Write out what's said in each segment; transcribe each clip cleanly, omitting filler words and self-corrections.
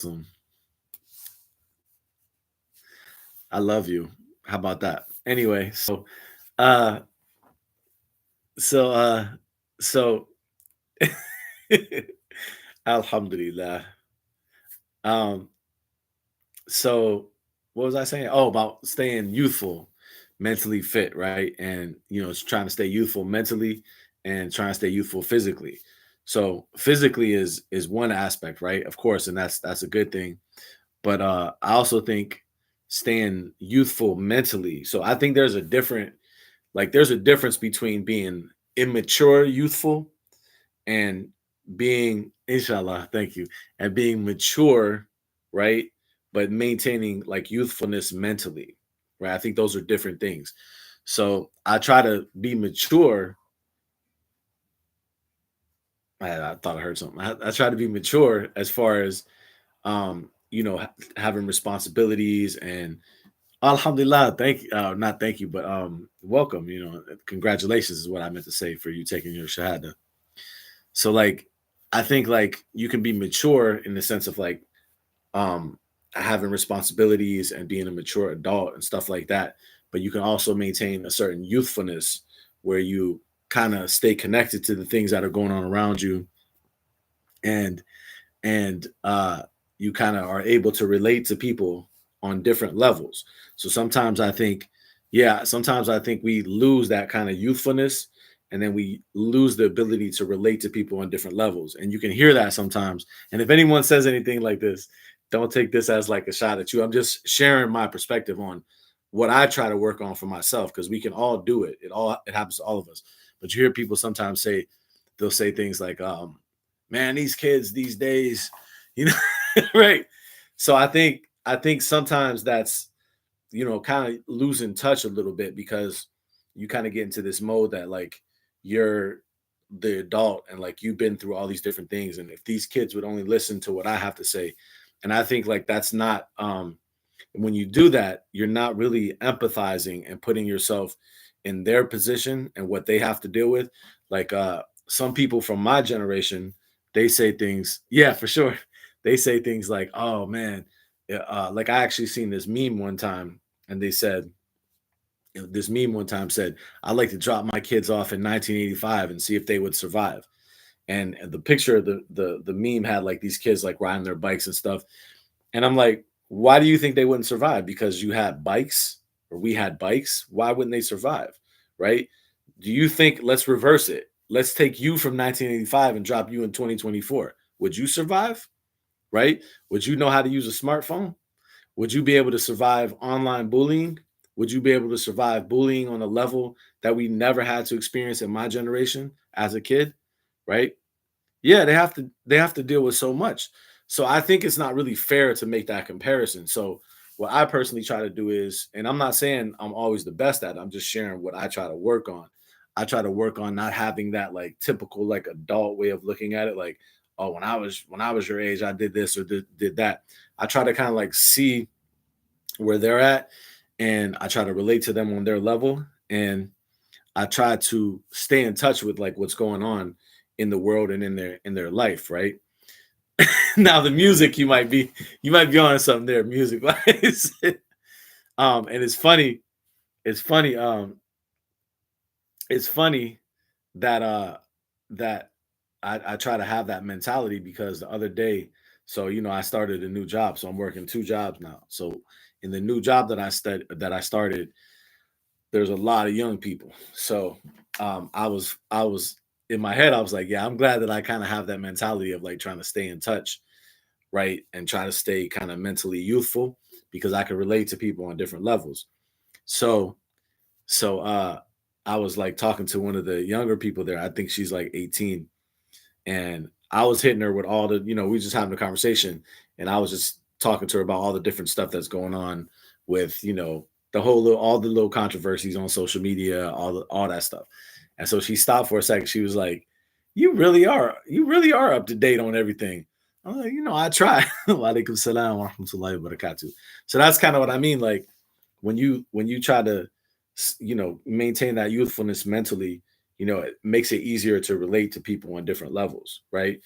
Awesome. I love you. How about that? Anyway, uh so so Alhamdulillah. Um so what was I saying? Oh, about staying youthful, mentally fit, right? And it's trying to stay youthful mentally and trying to stay youthful physically. So physically is one aspect, right? Of course, and that's a good thing. But I also think staying youthful mentally. So I think there's a difference between being immature youthful and being inshallah, thank you, and being mature, right? But maintaining like youthfulness mentally, right? I think those are different things. So I try to be mature. I thought I heard something. I try to be mature as far as having responsibilities and alhamdulillah, thank you. Not thank you, but welcome. Congratulations is what I meant to say for you taking your shahada. So like, I think like you can be mature in the sense of like um having responsibilities and being a mature adult and stuff like that, but you can also maintain a certain youthfulness where you kind of stay connected to the things that are going on around you, and and you kind of are able to relate to people on different levels. So sometimes I think we lose that kind of youthfulness, and then we lose the ability to relate to people on different levels. And you can hear that sometimes. And if anyone says anything like this, don't take this as like a shot at you. I'm just sharing my perspective on what I try to work on for myself, because we can all do it. It happens to all of us. But you hear people sometimes say, they'll say things like, man, these kids these days, you know, right? So I think sometimes that's kind of losing touch a little bit, because you kind of get into this mode that like you're the adult and like you've been through all these different things, and if these kids would only listen to what I have to say. And I think like that's not when you do that, you're not really empathizing and putting yourself in their position and what they have to deal with. Like some people from my generation, they say things, yeah, for sure. They say things like, oh man, yeah, like I actually seen this meme one time, and they said, this meme one time said, I'd like to drop my kids off in 1985 and see if they would survive. And the picture of the meme had like these kids like riding their bikes and stuff. And I'm like, why do you think they wouldn't survive? Because you had bikes, or we had bikes. Why wouldn't they survive? Right? Do you think, let's reverse it? Let's take you from 1985 and drop you in 2024. Would you survive? Right? Would you know how to use a smartphone? Would you be able to survive online bullying? Would you be able to survive bullying on a level that we never had to experience in my generation as a kid? Right? Yeah, they have to deal with so much. So I think it's not really fair to make that comparison. So what I personally try to do is, and I'm not saying I'm always the best at it, I'm just sharing what I try to work on. I try to work on not having that like typical like adult way of looking at it, like, oh, when I was your age, I did this or did that. I try to kind of like see where they're at, and I try to relate to them on their level, and I try to stay in touch with like what's going on in the world and in their life, right? Now the music, you might be on something there, music wise. And it's funny, it's funny that that I try to have that mentality, because the other day, so I started a new job, so I'm working two jobs now. So in the new job that I started, there's a lot of young people. So I was in my head, I was like, yeah, I'm glad that I kind of have that mentality of like trying to stay in touch, right? And try to stay kind of mentally youthful, because I can relate to people on different levels. So so I was like talking to one of the younger people there. I think she's like 18. And I was hitting her with all we were just having a conversation, and I was just talking to her about all the different stuff that's going on with, all the little controversies on social media, all that stuff. And so she stopped for a second. She was like, you really are up to date on everything. I'm like, I try. Walaikum salam wa rahmatullahi wa barakatuh. So that's kind of what I mean. Like when you try to maintain that youthfulness mentally, it makes it easier to relate to people on different levels, right?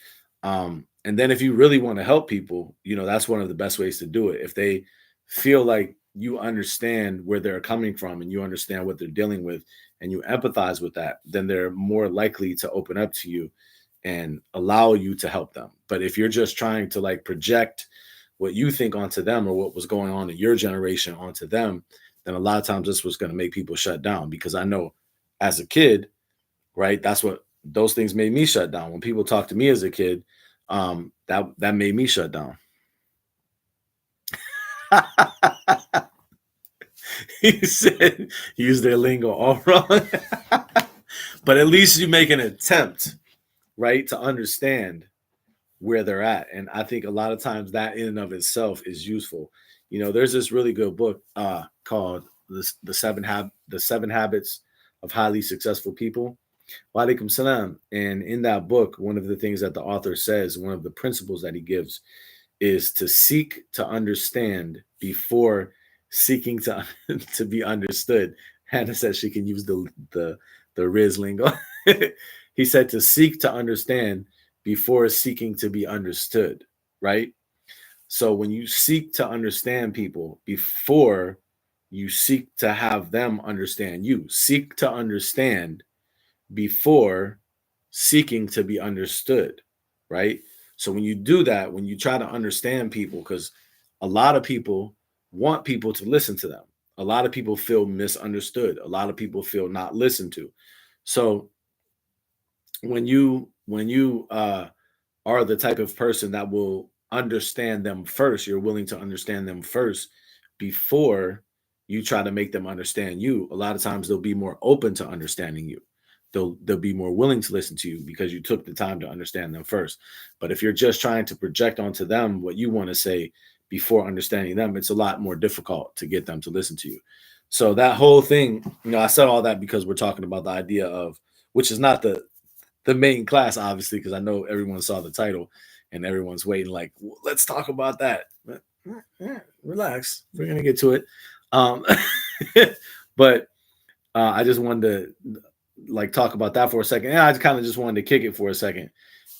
And then if you really want to help people, that's one of the best ways to do it. If they feel like you understand where they're coming from and you understand what they're dealing with and you empathize with that, then they're more likely to open up to you and allow you to help them. But if you're just trying to like project what you think onto them or what was going on in your generation onto them, then a lot of times this was going to make people shut down. Because I know as a kid, right, that's what those things made me shut down. When people talk to me as a kid, that made me shut down. He said use their lingo all wrong. But at least you make an attempt, right, to understand where they're at. And I think a lot of times that in and of itself is useful. There's this really good book called the Seven Habits of Highly Successful People. Wa alaikum salam. And in that book, one of the things that the author says, one of the principles that he gives, is to seek to understand before seeking to to be understood. Hannah says she can use the Riz lingo. He said to seek to understand before seeking to be understood, right? So when you seek to understand people before you seek to have them understand you, seek to understand before seeking to be understood, right? So when you do that, when you try to understand people, because a lot of people want people to listen to them, a lot of people feel misunderstood, a lot of people feel not listened to. So when you are the type of person that will understand them first, you're willing to understand them first before you try to make them understand you. A lot of times they'll be more open to understanding you. They'll be more willing to listen to you because you took the time to understand them first. But if you're just trying to project onto them what you want to say before understanding them, it's a lot more difficult to get them to listen to you. So that whole thing, I said all that because we're talking about the idea of, which is not the main class, obviously, because I know everyone saw the title and everyone's waiting, like, let's talk about that. But, relax, we're gonna get to it. Um, but I just wanted to like talk about that for a second. And I kind of just wanted to kick it for a second,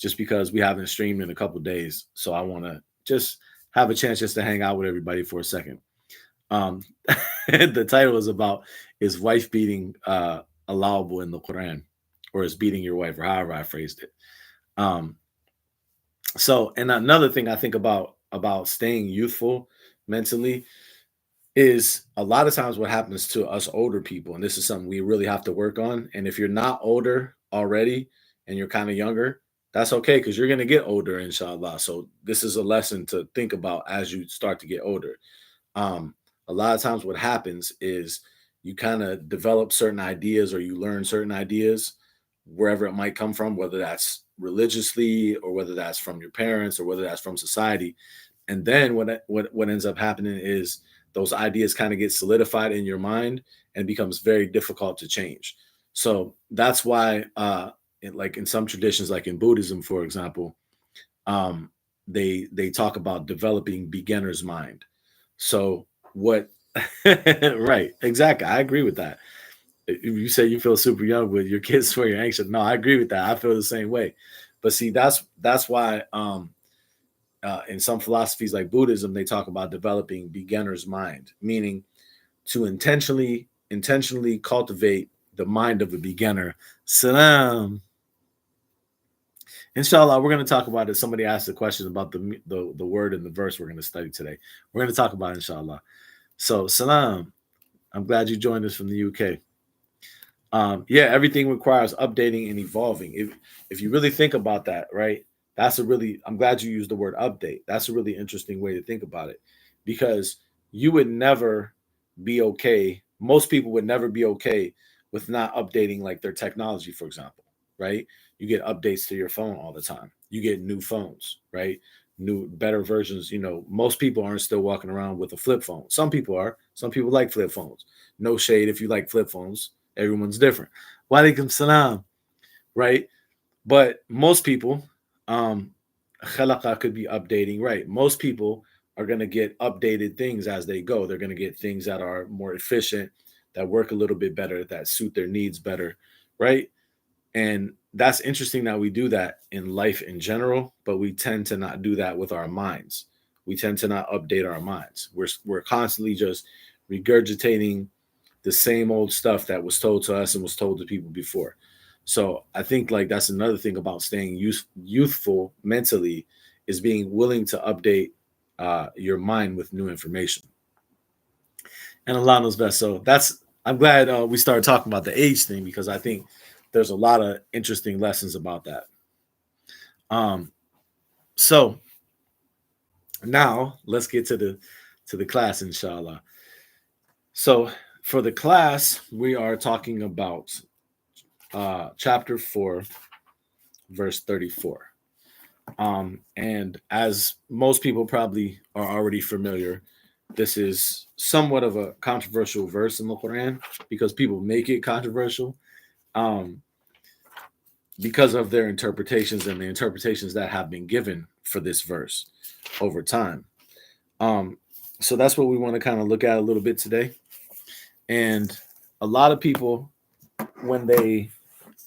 just because we haven't streamed in a couple of days. So I want to just have a chance just to hang out with everybody for a second. Um, the title is about, is wife beating allowable in the Qur'an, or is beating your wife, or however I phrased it. Um, so, and another thing I think about staying youthful mentally is a lot of times what happens to us older people, and this is something we really have to work on. And if you're not older already and you're kind of younger, that's okay, because you're going to get older, inshallah. So this is a lesson to think about as you start to get older. Um, a lot of times what happens is you kind of develop certain ideas, or you learn certain ideas wherever it might come from, whether that's religiously or whether that's from your parents or whether that's from society. And then what ends up happening is those ideas kind of get solidified in your mind and becomes very difficult to change. So that's why like in some traditions, like in Buddhism, for example, um, they talk about developing beginner's mind. So what right, exactly. I agree with that. If you say you feel super young with your kids where you're anxious, no, I agree with that. I feel the same way. But see, that's why in some philosophies like Buddhism, they talk about developing beginner's mind, meaning to intentionally cultivate the mind of a beginner. Salam. Inshallah, we're going to talk about it. Somebody asked a question about the word and the verse we're going to study today. We're going to talk about it, inshallah. So, salam. I'm glad you joined us from the UK. Yeah, everything requires updating and evolving. If you really think about that, right? I'm glad you used the word update. That's a really interesting way to think about it, because you would never be okay. Most people would never be okay with not updating like their technology, for example, right? You get updates to your phone all the time. You get new phones, right? New, better versions. Most people aren't still walking around with a flip phone. Some people are. Some people like flip phones. No shade if you like flip phones. Everyone's different. Wa alaikum salam, right? But most people, khalaqa could be updating, right? Most people are going to get updated things as they go. They're going to get things that are more efficient, that work a little bit better, that suit their needs better, right? And that's interesting that we do that in life in general, but we tend to not do that with our minds. We tend to not update our minds. We're constantly just regurgitating the same old stuff that was told to us and was told to people before. So I think like that's another thing about staying youthful mentally is being willing to update your mind with new information. And Allah knows best. So that's I'm glad we started talking about the age thing because I think there's a lot of interesting lessons about that. Um, so now let's get to the class, inshallah. So for the class, we are talking about chapter 4, verse 34. And as most people probably are already familiar, this is somewhat of a controversial verse in the Quran because people make it controversial um, because of their interpretations and the interpretations that have been given for this verse over time. Um, so that's what we want to kind of look at a little bit today. And a lot of people, when they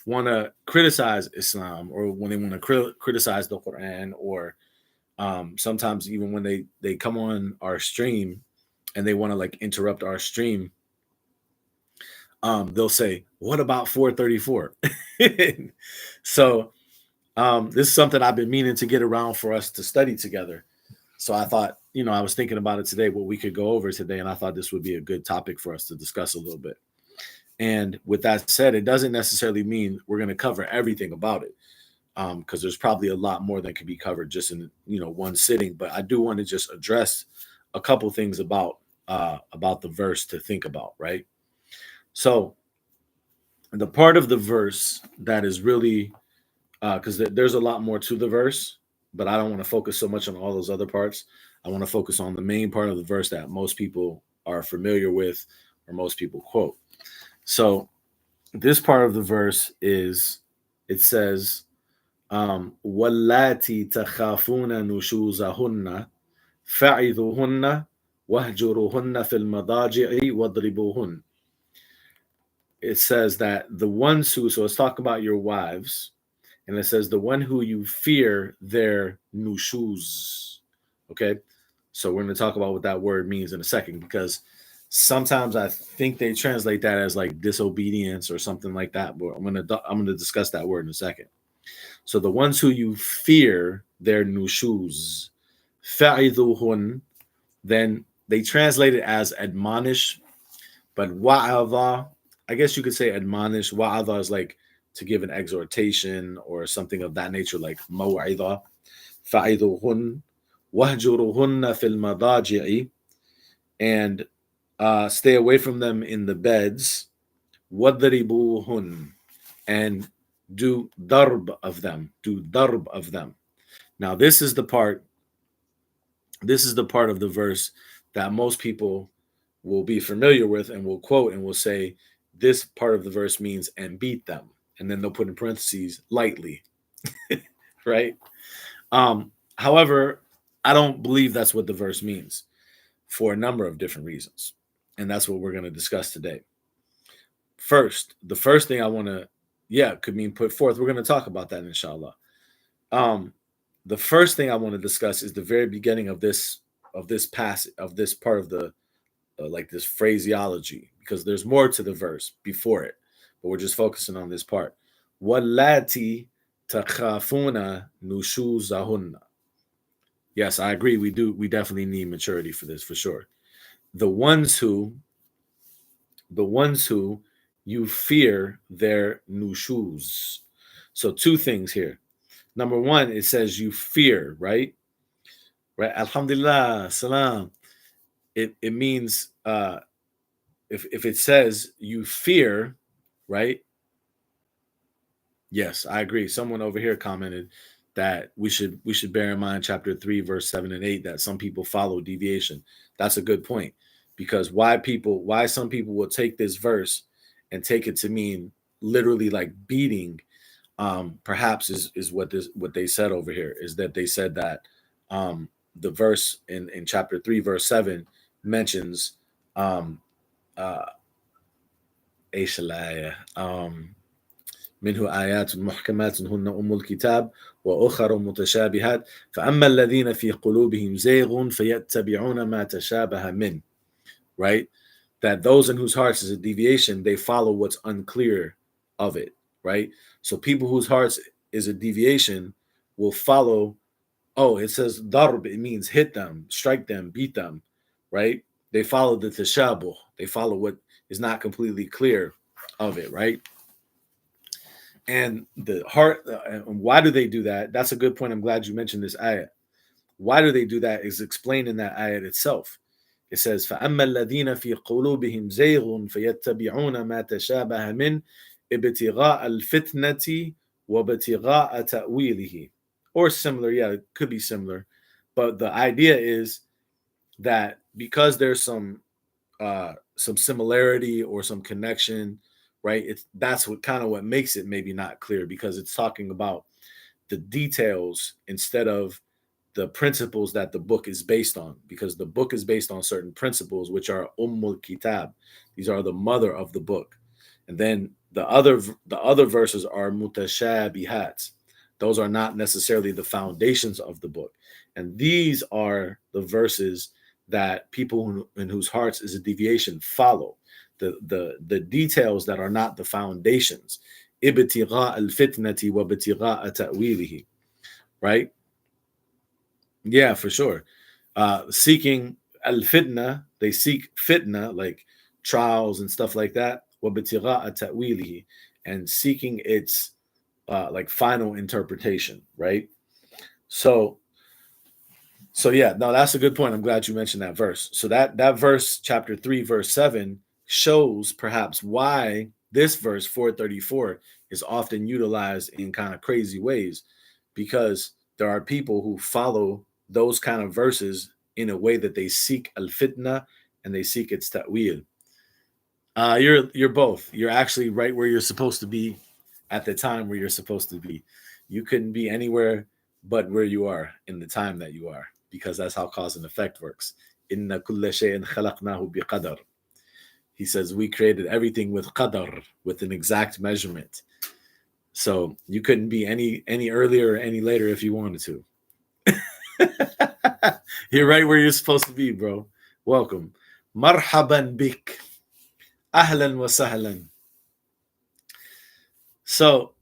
want to criticize Islam or when they want to criticize the Quran or sometimes even when they come on our stream and they want to like interrupt our stream, they'll say, "What about 434?" So this is something I've been meaning to get around for us to study together. So I thought, I was thinking about it today, what we could go over today, and I thought this would be a good topic for us to discuss a little bit. And with that said, it doesn't necessarily mean we're going to cover everything about it, because there's probably a lot more that can be covered just in one sitting. But I do want to just address a couple things about the verse to think about, right? So the part of the verse that is really because there's a lot more to the verse, but I don't want to focus so much on all those other parts. I want to focus on the main part of the verse that most people are familiar with or most people quote. So this part of the verse it says, وَاللَّاتِي تَخَافُونَ نُشُوزَهُنَّ فَعِذُوهُنَّ وَهْجُرُوهُنَّ فِي الْمَضَاجِعِ وَاضْرِبُوهُنَّ. It says that the ones who, so it's talking about your wives, and it says the one who you fear their nushuz. Okay, so we're going to talk about what that word means in a second because sometimes I think they translate that as like disobedience or something like that. But I'm gonna discuss that word in a second. So the ones who you fear their nushuz, fa'iduhun, then they translate it as admonish, but wa'adha, I guess you could say admonish. Wa'adha is like to give an exhortation or something of that nature, like maw'idha. Fa'iduhun, wahjuruhunna fil madaji'i, and stay away from them in the beds. Wadribuhun, and do darb of them. Do darb of them. Now this is the part. This is the part of the verse that most people will be familiar with and will quote and will say this part of the verse means and beat them, and then they'll put in parentheses lightly, right? However, I don't believe that's what the verse means for a number of different reasons, and that's what we're going to discuss today. First, the first thing I want to, could mean put forth. We're going to talk about that, inshallah. The first thing I want to discuss is the very beginning of this passage of this part of the like this phraseology, because there's more to the verse before it, but we're just focusing on this part. Wallati takhafuna nushuzahunna. Yes, I agree. We definitely need maturity for this, for sure. The ones who you fear their nushuz. So two things here. Number one, it says you fear, right? Right. Alhamdulillah, salam. It means if it says you fear, right? Yes, I agree. Someone over here commented that we should bear in mind chapter 3, verse 7 and 8, that some people follow deviation. That's a good point. Because why some people will take this verse and take it to mean literally like beating, perhaps is what they said over here, is that they said that the verse in chapter 3, verse 7 mentions uh منه آيات محكمات هن أم الكتاب وأخر متشابهات فأما الذين في قلوبهم زيغ فيتبعون ما تشابه من, right? That those in whose hearts is a deviation, they follow what's unclear of it, right? So people whose hearts is a deviation will follow, oh, it says darb, it means hit them, strike them, beat them, right? They follow the tashabuh, they follow what is not completely clear of it, right? And the heart, and why do they do that? That's a good point. I'm glad you mentioned this ayat. Why do they do that is explained in that ayat itself. It says, فَأَمَّا الَّذِينَ فِي قُلُوبِهِمْ زَيْغٌ فَيَتَّبِعُونَ مَا تَشَابَهَ مِنْ ابْتِغَاءَ الْفِتْنَةِ وَابْتِغَاءَ تَأْوِيلِهِ. Or similar, yeah, it could be similar. But the idea is that because there's some similarity or some connection, right? That's what kind of what makes it maybe not clear, because it's talking about the details instead of the principles that the book is based on, because the book is based on certain principles which are ummul kitab. These are the mother of the book. And then the other verses are mutashabihat. Those are not necessarily the foundations of the book. And these are the verses that people in whose hearts is a deviation follow. The details that are not the foundations. Ibtigha al-fitnati wa ibtigha ta'wilihi. Right? Yeah, for sure. Seeking al-fitna, they seek fitna, like trials and stuff like that. Wa ibtigha ta'wilihi, and seeking its like final interpretation, right? So So yeah, no, that's a good point. I'm glad you mentioned that verse. So that verse, chapter 3, verse 7, shows perhaps why this verse 434 is often utilized in kind of crazy ways, because there are people who follow those kind of verses in a way that they seek al-fitna and they seek its ta'wil. You're both. You're actually right where you're supposed to be at the time where you're supposed to be. You couldn't be anywhere but where you are in the time that you are, because that's how cause and effect works. Inna kulla shay'in khalaqnahu biqadar. He says we created everything with qadar, with an exact measurement. So you couldn't be any earlier or any later if you wanted to. You're right where you're supposed to be, bro. Welcome. Marhaban bik. Ahlan wa sahlan. So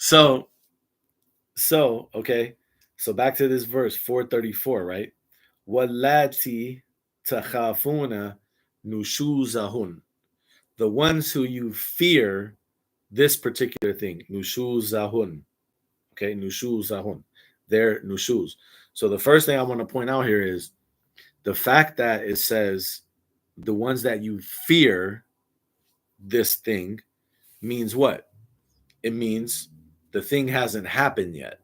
so okay. So back to this verse 434, right? Wallati takhafuna nushuzahun. The ones who you fear this particular thing, nushuzahun. Okay, nushuzahun. They're nushuz. So the first thing I want to point out here is the fact that it says the ones that you fear this thing means what? It means the thing hasn't happened yet.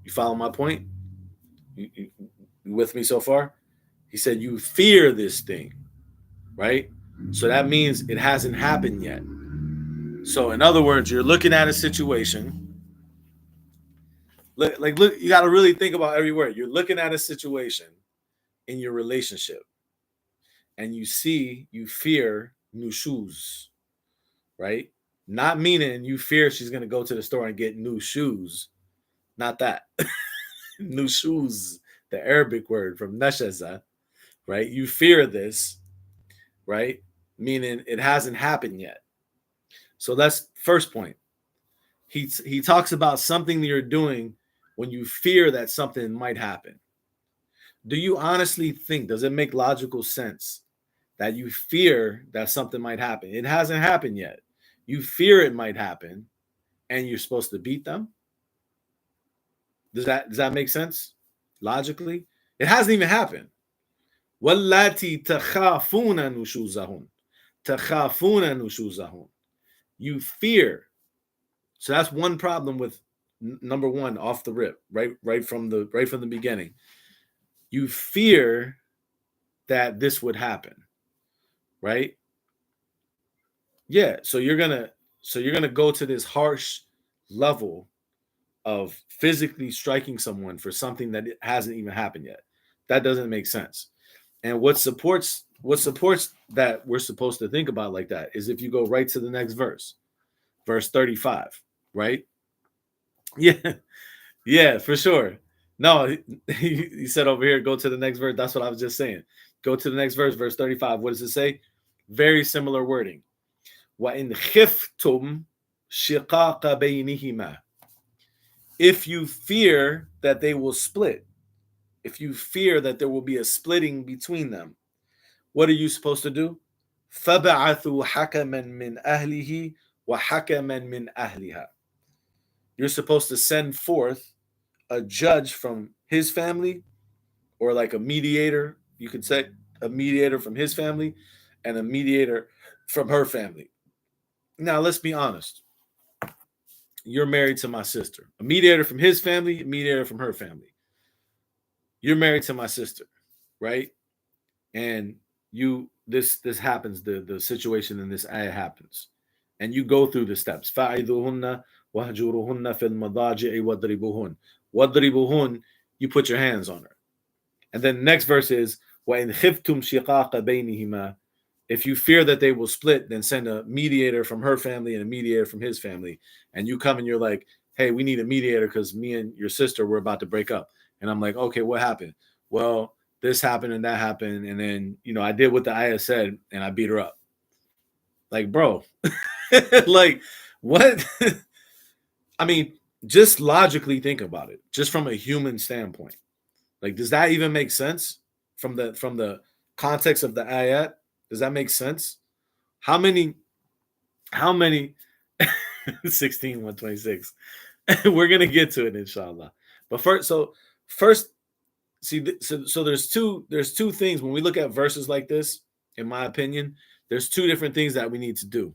You follow my point? You with me so far? He said, you fear this thing, right? So that means it hasn't happened yet. So, in other words, you're looking at a situation. Look, you got to really think about every word. You're looking at a situation in your relationship, and you fear new shoes, right? Not meaning you fear she's going to go to the store and get new shoes. Not that. New shoes, the Arabic word from nashaza, right? You fear this, right? Meaning it hasn't happened yet. So that's first point. He talks about something that you're doing when you fear that something might happen. Do you honestly think, does it make logical sense that you fear that something might happen? It hasn't happened yet. You fear it might happen, and you're supposed to beat them? Does that make sense logically? It hasn't even happened. Wallati takhafuna nushuzahun. Takhafuna nushuzahun. You fear. So that's one problem with number one off the rip, right from the beginning. You fear that this would happen, right? Yeah. So you're gonna go to this harsh level of physically striking someone for something that hasn't even happened yet. That doesn't make sense. And what supports what supports that we're supposed to think about like that is if you go right to the next verse, verse 35, right? Yeah, yeah, for sure. No, he said over here, go to the next verse. That's what I was just saying. Go to the next verse, verse 35. What does it say? Very similar wording. وَإِنْ خِفْتُمْ شِقَاقَ بَيْنِهِمَا. If you fear that they will split, if you fear that there will be a splitting between them, what are you supposed to do? فَبَعَثُوا حَكَمًا مِنْ أَهْلِهِ وَحَكَمًا مِنْ أَهْلِهَا. You're supposed to send forth a judge from his family, or like a mediator, you could say a mediator from his family and a mediator from her family. Now, let's be honest. You're married to my sister. A mediator from his family, a mediator from her family. You're married to my sister, right? And this happens, the situation in this ayah happens. And you go through the steps. فَعِذُهُنَّ وَهْجُرُهُنَّ فِي الْمَضَاجِعِ وَاضْرِبُهُنَّ. وَاضْرِبُهُنَّ, you put your hands on her. And then the next verse is وَإِنْ خِفْتُمْ شِقَاقَ بَيْنِهِمَا. If you fear that they will split, then send a mediator from her family and a mediator from his family. And you come and you're like, hey, we need a mediator because me and your sister were about to break up. And I'm like, okay, what happened? Well, this happened and that happened. And then, I did what the ayah said and I beat her up. Like, bro, like, what? I mean, just logically think about it, just from a human standpoint. Like, does that even make sense from the context of the ayat? Does that make sense? How many 16 126? We're gonna get to it, inshallah. But first, see, so there's two things when we look at verses like this. In my opinion, there's two different things that we need to do.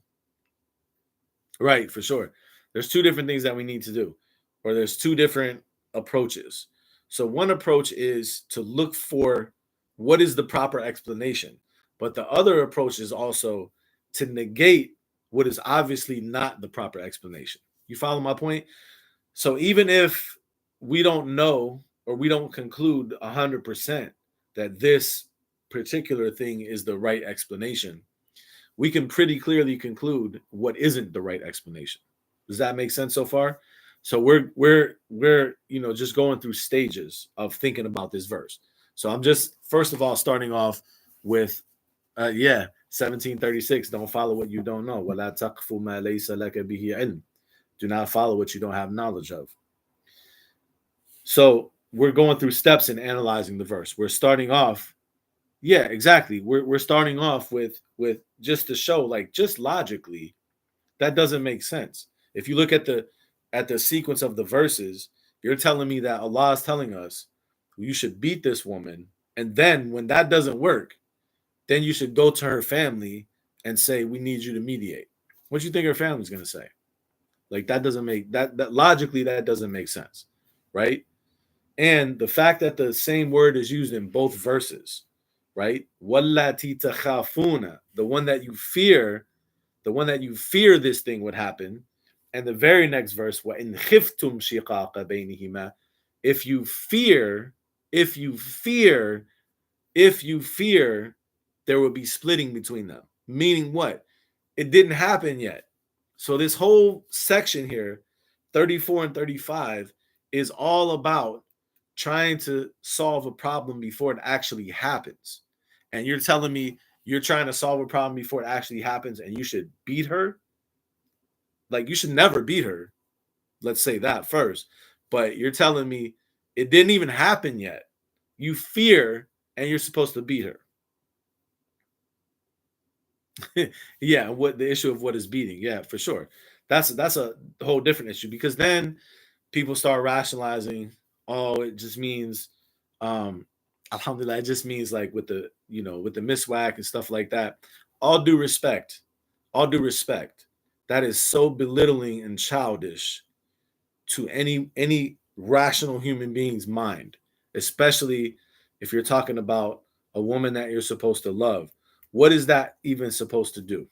Right, for sure. There's two different things that we need to do, or there's two different approaches. So one approach is to look for what is the proper explanation, but the other approach is also to negate what is obviously not the proper explanation. You follow my point? So even if we don't know or we don't conclude 100% that this particular thing is the right explanation, we can pretty clearly conclude what isn't the right explanation. Does that make sense so far? So we're just going through stages of thinking about this verse. So I'm just first of all starting off with 1736. Don't follow what you don't know. وَلَا تَقْفُ مَا لَيْسَ لَكَ بِهِ عِلْمٍ. Do not follow what you don't have knowledge of. So we're going through steps in analyzing the verse. We're starting off. Yeah, exactly. We're starting off with just to show, like, just logically, that doesn't make sense. If you look at the sequence of the verses, you're telling me that Allah is telling us you should beat this woman, and then when that doesn't work, then you should go to her family and say, we need you to mediate. What do you think her family's going to say? Like, that doesn't make that logically, that doesn't make sense, right? And the fact that the same word is used in both verses, right? وَاللَّاتِي تَخَافُونَ, the one that you fear this thing would happen. And the very next verse, وَإِنْ خِفْتُمْ شِقَاقَ بَيْنِهِمَا, if you fear there will be splitting between them. Meaning what? It didn't happen yet. So this whole section here, 34 and 35, is all about trying to solve a problem before it actually happens. And you're telling me you're trying to solve a problem before it actually happens and you should beat her? Like, you should never beat her. Let's say that first. But you're telling me it didn't even happen yet. You fear and you're supposed to beat her. Yeah, what the issue of what is beating? Yeah, for sure. That's a whole different issue, because then people start rationalizing, oh, it just means alhamdulillah, it just means like with the miswak and stuff like that. All due respect, that is so belittling and childish to any rational human being's mind, especially if you're talking about a woman that you're supposed to love. What is that even supposed to do?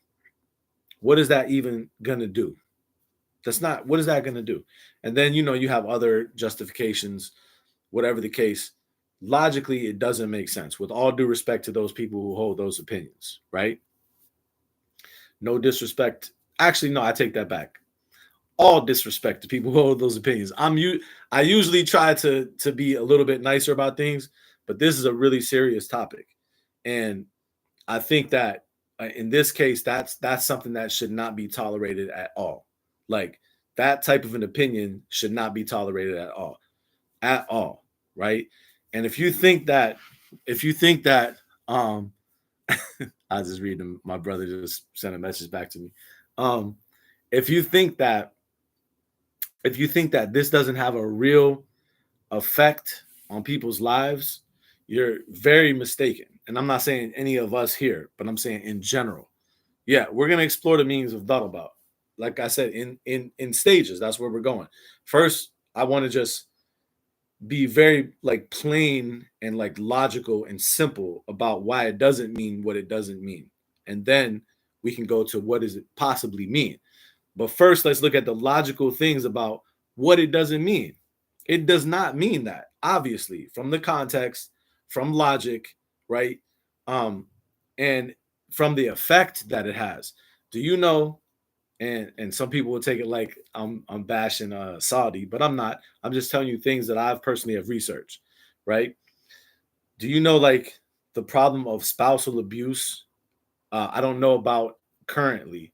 What is that even gonna do? What is that gonna do? And then you have other justifications, whatever the case. logically it doesn't make sense, with all due respect to those people who hold those opinions, right? No disrespect. Actually, no, I take that back. All disrespect to people who hold those opinions. I usually try to be a little bit nicer about things, but this is a really serious topic, and I think that in this case, that's something that should not be tolerated at all. Like, that type of an opinion should not be tolerated at all, right? And if you think that, I was just reading. My brother just sent a message back to me. Um, if you think that this doesn't have a real effect on people's lives, you're very mistaken. And I'm not saying any of us here, but I'm saying in general. Yeah, we're gonna explore the meanings of about. Like I said, in stages. That's where we're going. First, I want to just be very like plain and like logical and simple about why it doesn't mean what it doesn't mean. And then we can go to what does it possibly mean. But first, let's look at the logical things about what it doesn't mean. It does not mean that, obviously, from the context, from logic, right? And from the effect that it has. Do you know? And some people will take it like I'm bashing Saudi, but I'm not. I'm just telling you things that I've personally have researched, right? Do you know like the problem of spousal abuse? I don't know about currently,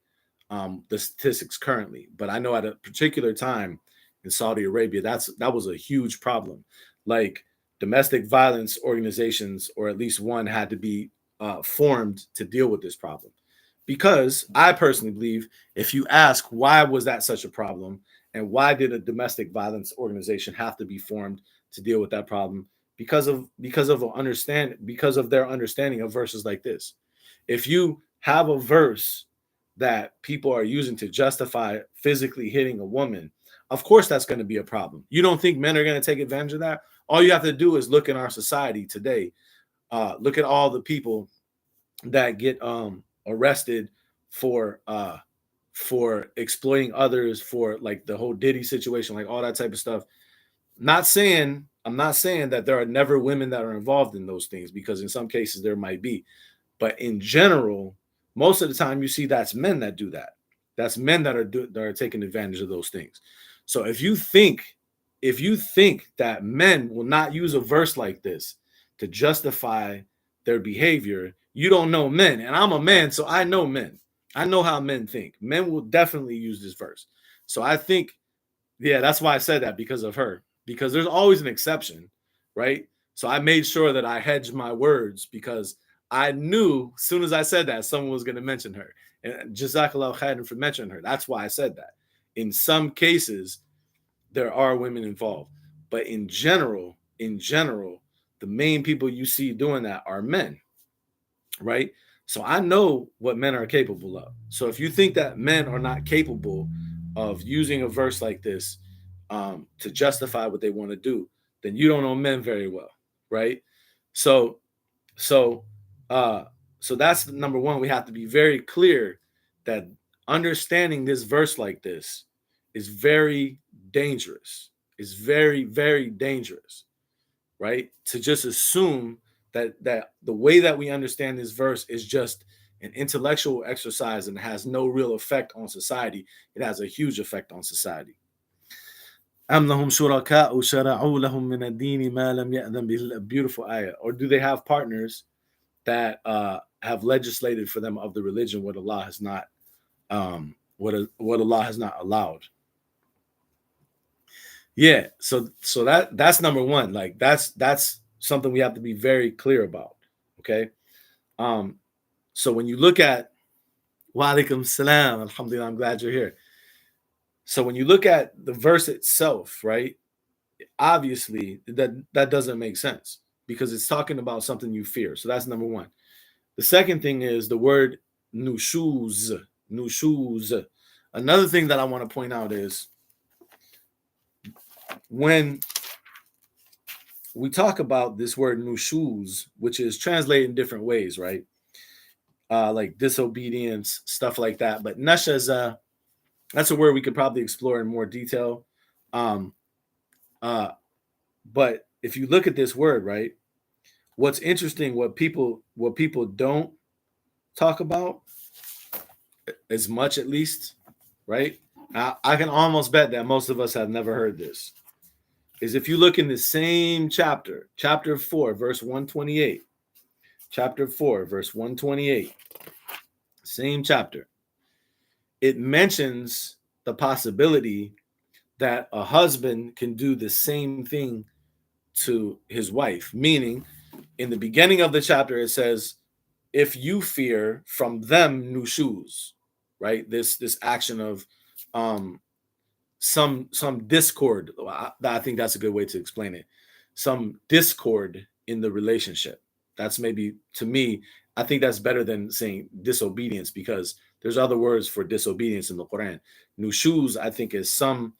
the statistics currently, but I know at a particular time in Saudi Arabia, that was a huge problem. Like, domestic violence organizations, or at least one, had to be formed to deal with this problem. Because I personally believe, if you ask why was that such a problem, and why did a domestic violence organization have to be formed to deal with that problem, because of their understanding of verses like this. If you have a verse that people are using to justify physically hitting a woman, of course that's going to be a problem. You don't think men are going to take advantage of that? All you have to do is look in our society today. Look at all the people that get arrested for exploiting others, for like the whole Diddy situation, like all that type of stuff. I'm not saying that there are never women that are involved in those things, because in some cases there might be. But in general, most of the time you see that's men that do that. That's men that are taking advantage of those things. So if you think that men will not use a verse like this to justify their behavior, you don't know men. And I'm a man, so I know men. I know how men think. Men will definitely use this verse. So I think, yeah, that's why I said that, because of her. Because there's always an exception, right? So I made sure that I hedged my words, because I knew as soon as I said that, someone was going to mention her. And Jazakallah khairan for mentioning her. That's why I said that. In some cases, there are women involved. But in general, the main people you see doing that are men, right? So I know what men are capable of. So if you think that men are not capable of using a verse like this to justify what they want to do, then you don't know men very well, right? So, so, uh, so that's number one. We have to be very clear that understanding this verse like this is very dangerous. It's very, very dangerous, right? To just assume that the way that we understand this verse is just an intellectual exercise and has no real effect on society. It has a huge effect on society. أَمْ لَهُمْ شُرَكَاءُ شَرَعُوا لَهُم مِّنَ الدِّينِ مَا لَمْ يَأْذَن بِهِ. A beautiful ayah. Or do they have partners that have legislated for them of the religion what Allah has not what Allah has not allowed? Yeah, so that's number one. Like, that's something we have to be very clear about. Okay. So when you look at Wa alaikum salam, alhamdulillah, I'm glad you're here. So when you look at the verse itself, right, obviously that doesn't make sense, because it's talking about something you fear. So that's number one. The second thing is the word nushuz. Nushuz. Another thing that I want to point out is, when we talk about this word nushuz, which is translated in different ways, right? Like disobedience, stuff like that. But nashaza, that's a word we could probably explore in more detail. But if you look at this word, right? What's interesting, what people don't talk about as much, at least, right? I can almost bet that most of us have never heard this. Is if you look in the same chapter 4, verse 128, chapter 4, verse 128, same chapter, it mentions the possibility that a husband can do the same thing to his wife. Meaning, in the beginning of the chapter, it says, if you fear from them nushuz, right? This action of um, some discord. I think that's a good way to explain it. Some discord in the relationship. That's maybe, to me, I think that's better than saying disobedience, because there's other words for disobedience in the Quran. Nushuz, I think, is some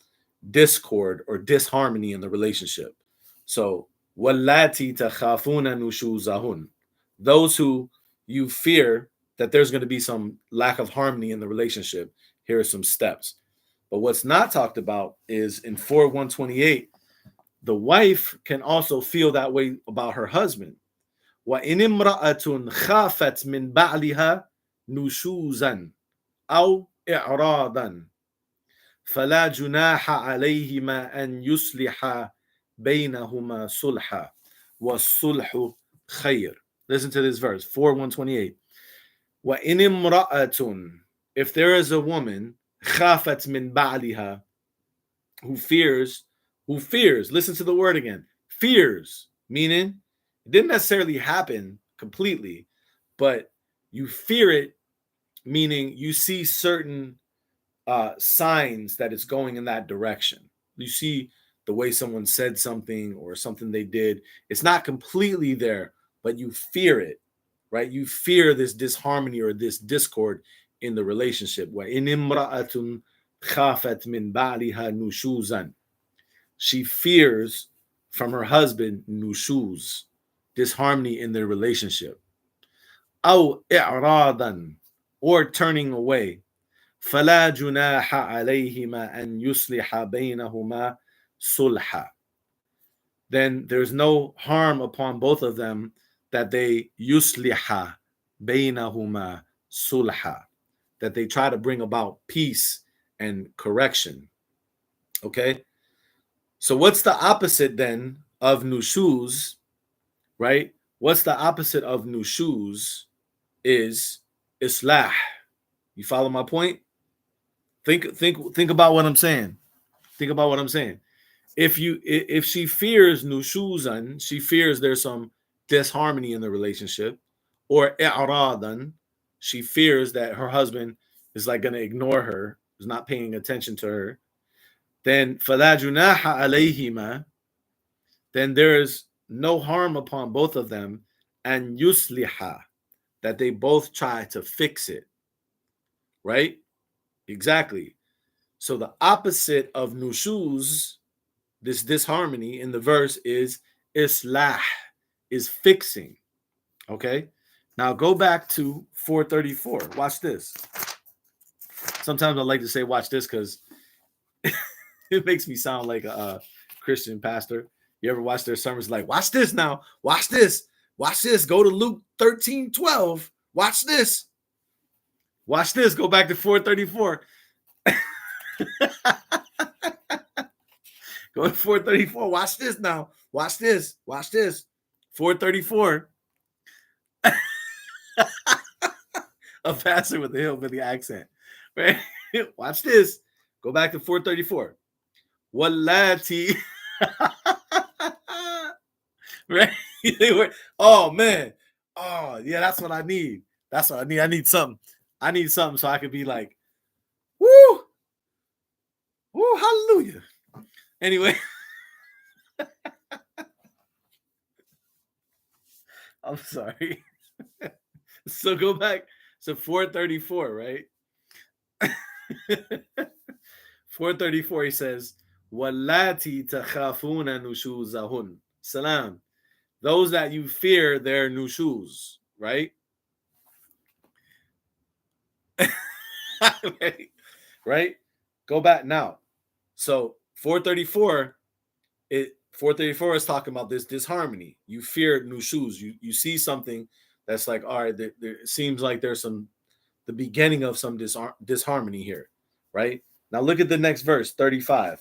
discord or disharmony in the relationship. So, wallati takhafuna nushuzahun, those who you fear that there's going to be some lack of harmony in the relationship. Here are some steps. But what's not talked about is in 4:128, the wife can also feel that way about her husband. وَإِنِ امْرَأَةٌ خَافَتْ مِنْ بَعْلِهَا نُشُوزًا أَوْ إِعْرَاضًا فَلَا جُنَاحَ عَلَيْهِمَا أَنْ يُصْلِحَا بَيْنَهُمَا صُلْحًا وَالصُّلْحُ خَيْرٌ. Listen to this verse, 4:128. وَإِنِ امْرَأَةٌ, if there is a woman, خَافَتْ مِنْ بَعْلِهَا, who fears, listen to the word again, fears, meaning it didn't necessarily happen completely, but you fear it, meaning you see certain signs that it's going in that direction. You see the way someone said something or something they did. It's not completely there, but you fear it, right? You fear this disharmony or this discord in the relationship. وَإِنِ امْرَأَةٌ خَافَتْ مِنْ بَعْلِهَا نُشُوزًا, she fears from her husband nushuz, disharmony in their relationship. أَوْ إِعْرَاضًا, or turning away. فَلَا جُنَاحَ عَلَيْهِمَا أَنْ يُصْلِحَ بَيْنَهُمَا صُلْحًا, then there's no harm upon both of them that they yusliha bainahuma sulha, that they try to bring about peace and correction. Okay? So what's the opposite then of nushuz, right? What's the opposite of nushuz is islah. You follow my point? Think about what I'm saying. Think about what I'm saying. If she fears nushuzan, she fears there's some disharmony in the relationship, or i'radan, she fears that her husband is like going to ignore her, is not paying attention to her, then fala junaha alayhima, then there is no harm upon both of them, and yusliha, that they both try to fix it, right? Exactly. So the opposite of nushuz, this disharmony in the verse, is islah, is fixing. Okay? Now go back to 434. Watch this. Sometimes I like to say watch this because it makes me sound like a Christian pastor. You ever watch their sermons like, watch this now, watch this, go to Luke 13:12, watch this, go back to 434. Go to 434. Watch this now. Watch this. 434. A pastor with a hillbilly accent. Right? Watch this. Go back to 434. Wallati. Right? Oh, man. Oh, yeah, that's what I need. I need something. So I could be like, woo. Woo, hallelujah. Anyway. I'm sorry. So go back. So 434, right? 434, he says, Wallati takhafuna nushuzahun. Salam. Those that you fear their nushuz, right? Right? Go back now. So 434, 434 is talking about this disharmony. You fear nushuz. You see something that's like, all right, it seems like there's the beginning of some disharmony here, right? Now look at the next verse, 35.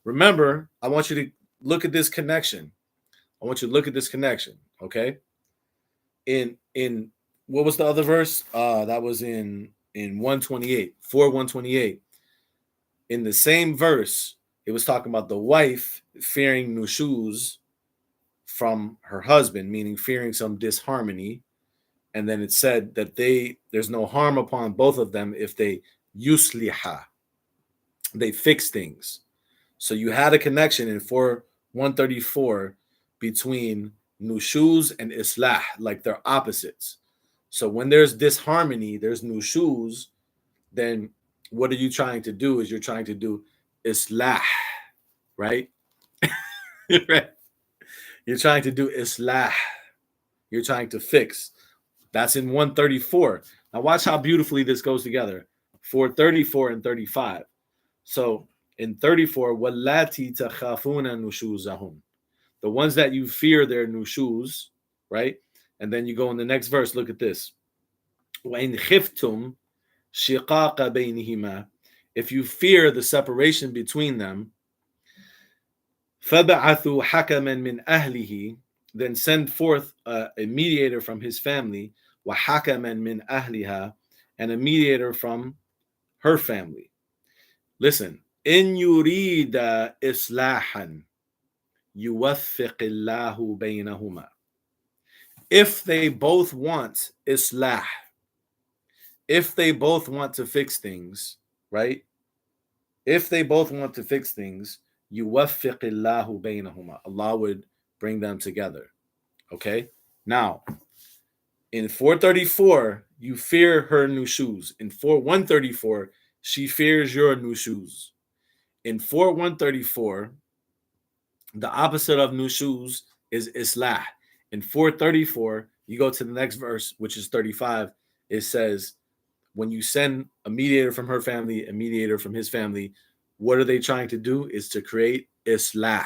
Remember, I want you to look at this connection. I want you to look at this connection, okay? In what was the other verse? That was in 128, 128. In the same verse, it was talking about the wife fearing nushuz from her husband, meaning fearing some disharmony. And then it said that there's no harm upon both of them if they yusliha, they fix things. So you had a connection in 134 between nushuz and islah, like they're opposites. So when there's disharmony, there's nushuz, then what are you trying to do? Is you're trying to do islah, right? Right? You're trying to do islah. You're trying to fix. That's in 134. Now watch how beautifully this goes together. 434 and 35. So in 34, wallati takhafuna nushuzahum. The ones that you fear their nushuz, right? And then you go in the next verse, look at this. وَإِنْ خِفْتُمْ شِقَاقَ بَيْنِهِمَا. If you fear the separation between them, فَبَعَثُوا حَكَمًا مِنْ أَهْلِهِ. Then send forth a mediator from his family, وَحَكَمًا مِنْ أَهْلِهَا, and a mediator from her family. Listen, إِنْ يُرِيدَ إِصْلَاحًا يُوَفِّقِ اللَّهُ بَيْنَهُمَا. If they both want islah, if they both want to fix things, right? If they both want to fix things, يُوَفِّقِ اللَّهُ بَيْنَهُمَا. Allah would bring them together. Okay? Now, in 434, you fear her nushuz. In 134, she fears your nushuz. In 134, the opposite of nushuz is islah. In 434, you go to the next verse, which is 35. It says, when you send a mediator from her family, a mediator from his family, what are they trying to do? Is to create islah,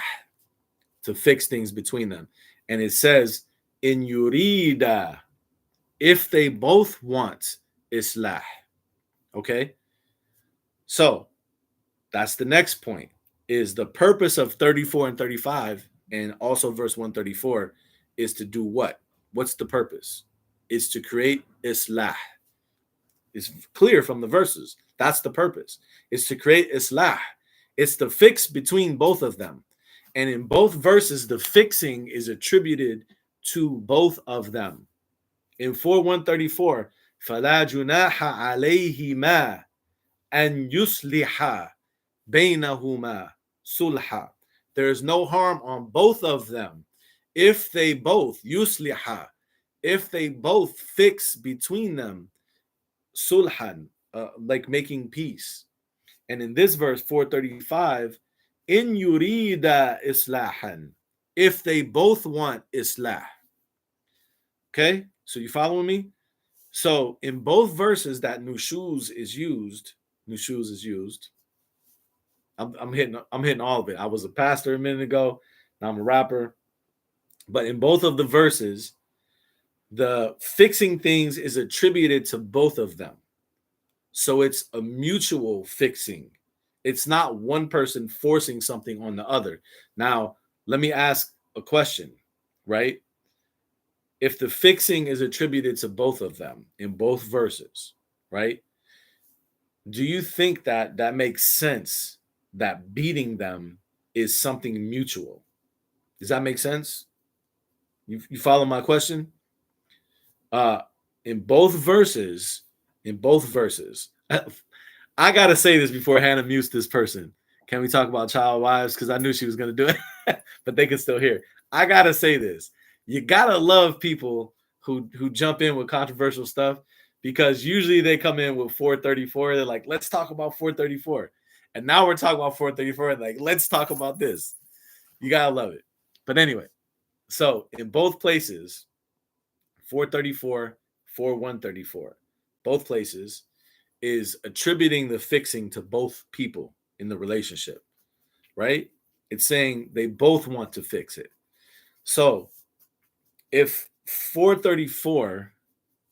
to fix things between them. And it says, in yurida, if they both want islah. Okay? So that's the next point, is the purpose of 34 and 35, and also verse 134, is to do what? What's the purpose? It's to create islah. It's clear from the verses. That's the purpose. It's to create islah. It's the fix between both of them. And in both verses, the fixing is attributed to both of them. In 134, فَلَا جُنَاحَ عَلَيْهِمَا أَنْ يُصْلِحَا بَيْنَهُمَا صُلْحًا. There is no harm on both of them if they both yusliha, if they both fix between them sulhan, like making peace. And in this verse 435, in yurida islahan, if they both want islah. Okay, so you following me? So in both verses that nushuz is used, I'm hitting all of it. I was a pastor a minute ago, now I'm a rapper. But in both of the verses, the fixing things is attributed to both of them. So it's a mutual fixing. It's not one person forcing something on the other. Now, let me ask a question, right? If the fixing is attributed to both of them in both verses, right? Do you think that that makes sense, that beating them is something mutual? Does that make sense? You follow my question? Uh in both verses, I gotta say this before Hannah mutes this person. Can we talk about child wives? Because I knew she was gonna do it, but they can still hear. I gotta say this. You gotta love people who jump in with controversial stuff, because usually they come in with 434. They're like, let's talk about 434. And now we're talking about 434, and like, let's talk about this. You gotta love it. But anyway, so in both places, 434, 134, both places is attributing the fixing to both people in the relationship, right? It's saying they both want to fix it. So if 434,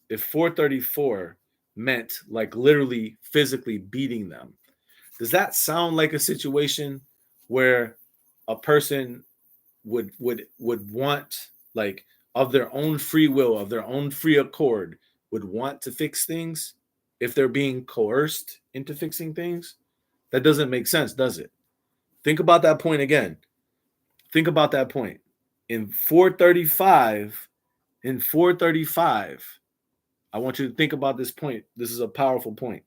if 434 meant like literally physically beating them, does that sound like a situation where a person would want, like, of their own free will, of their own free accord, would want to fix things if they're being coerced into fixing things? That doesn't make sense, does it? Think about that point again. Think about that point. In 435, in 435, I want you to think about this point. This is a powerful point.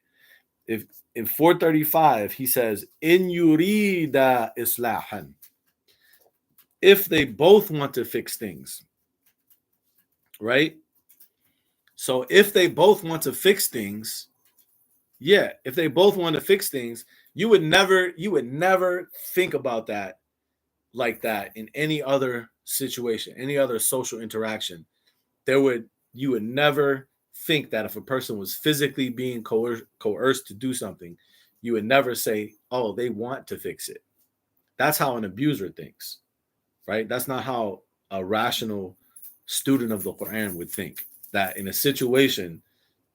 If in 435 he says in yurida islahan, if they both want to fix things, right? So if they both want to fix things, yeah, if they both want to fix things, you would never think about that like that in any other situation, any other social interaction. You would never think that if a person was physically being coerced to do something, you would never say, "Oh, they want to fix it." That's how an abuser thinks, right? That's not how a rational student of the Quran would think. That in a situation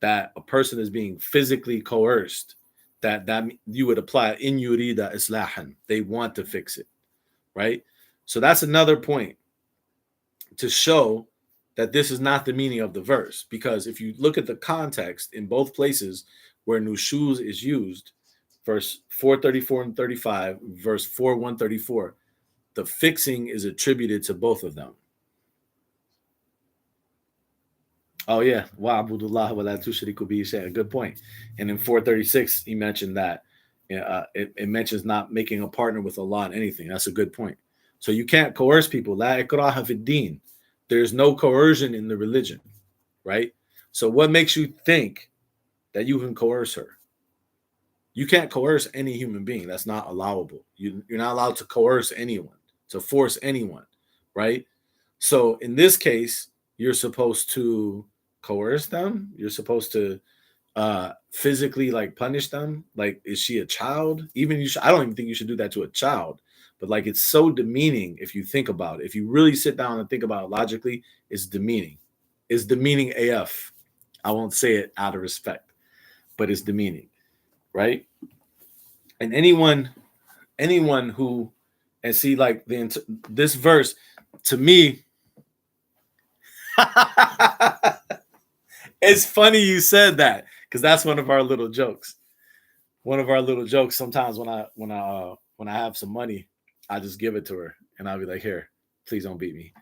that a person is being physically coerced, that you would apply in yurida islahan. They want to fix it, right? So that's another point to show that this is not the meaning of the verse. Because if you look at the context in both places where nushuz is used, verse 434 and 35, verse 134, the fixing is attributed to both of them. Oh yeah, wa abudullah wa la tushriku bihi shay'an. Good point. And in 436, he mentioned that it mentions not making a partner with Allah in anything. That's a good point. So you can't coerce people. La ikraha fid din. There's no coercion in the religion, right? So what makes you think that you can coerce her? You can't coerce any human being. That's not allowable. You're not allowed to coerce anyone, to force anyone, right? So in this case, you're supposed to coerce them. You're supposed to physically like punish them. Like, is she a child? Even I don't even think you should do that to a child. But like, it's so demeaning if you think about it. If you really sit down and think about it logically, it's demeaning. It's demeaning AF. I won't say it out of respect, but it's demeaning, right? And anyone who, and see, like this verse to me, it's funny you said that, because that's one of our little jokes. One of our little jokes. Sometimes when I have some money, I just give it to her and I'll be like, "Here, please don't beat me."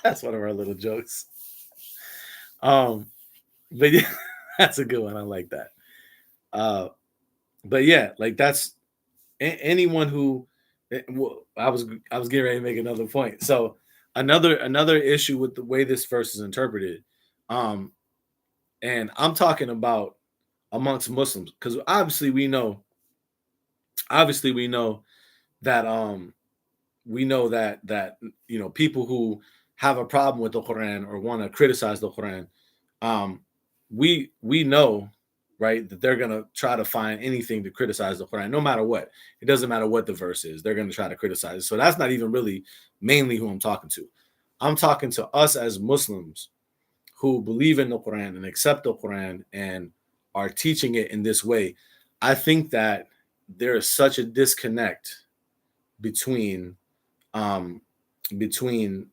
That's one of our little jokes. But yeah, that's a good one. I like that. But yeah, like that's anyone who. Well, I was getting ready to make another point. So another issue with the way this verse is interpreted, um, and I'm talking about amongst Muslims, because obviously we know that people who have a problem with the Quran or want to criticize the Quran, um, we know, right, that they're gonna try to find anything to criticize the Quran, no matter what. It doesn't matter what the verse is, they're gonna try to criticize it. So that's not even really mainly who I'm talking to. I'm talking to us as Muslims who believe in the Quran and accept the Quran and are teaching it in this way. I think that there is such a disconnect between um, between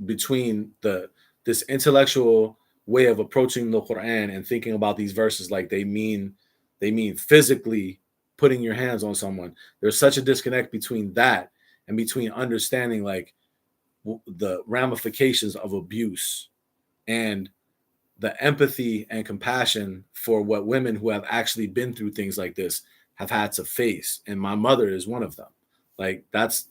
the this intellectual way of approaching the Quran and thinking about these verses like they mean physically putting your hands on someone. There's such a disconnect between that and between understanding like the ramifications of abuse and the empathy and compassion for what women who have actually been through things like this have had to face. And my mother is one of them. Like that's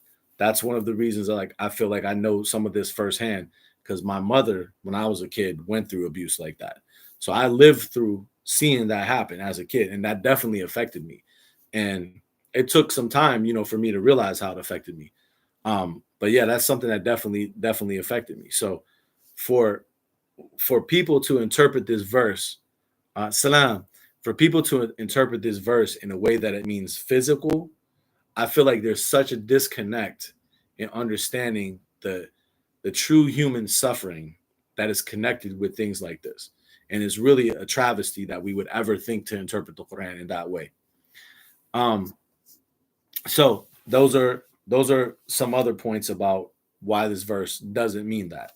one of the reasons that, like, I feel like I know some of this firsthand, because my mother, when I was a kid, went through abuse like that. So I lived through seeing that happen as a kid, and that definitely affected me. And it took some time, for me to realize how it affected me. But yeah, that's something that definitely affected me. So for people to interpret this verse, salam, for people to interpret this verse in a way that it means physical, I feel like there's such a disconnect in understanding the true human suffering that is connected with things like this. And it's really a travesty that we would ever think to interpret the Quran in that way. Um, so those are some other points about why this verse doesn't mean that,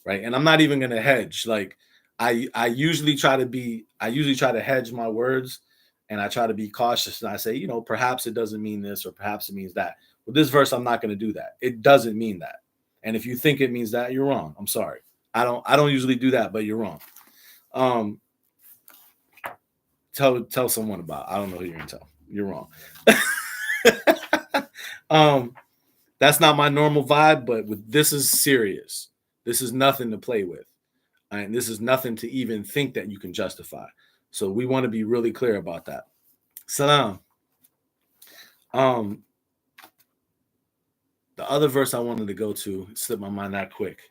right? And I'm not even gonna hedge. Like I usually try to hedge my words, and I try to be cautious, and I say, perhaps it doesn't mean this, or perhaps it means that. With this verse, I'm not gonna do that. It doesn't mean that. And if you think it means that, you're wrong. I'm sorry. I don't usually do that, but you're wrong. Um, tell someone about it. I don't know who you're gonna tell. You're wrong. um, that's not my normal vibe, but this is serious. This is nothing to play with. And this is nothing to even think that you can justify. So we want to be really clear about that. Salam. Um, the other verse I wanted to go to, it slipped my mind that quick,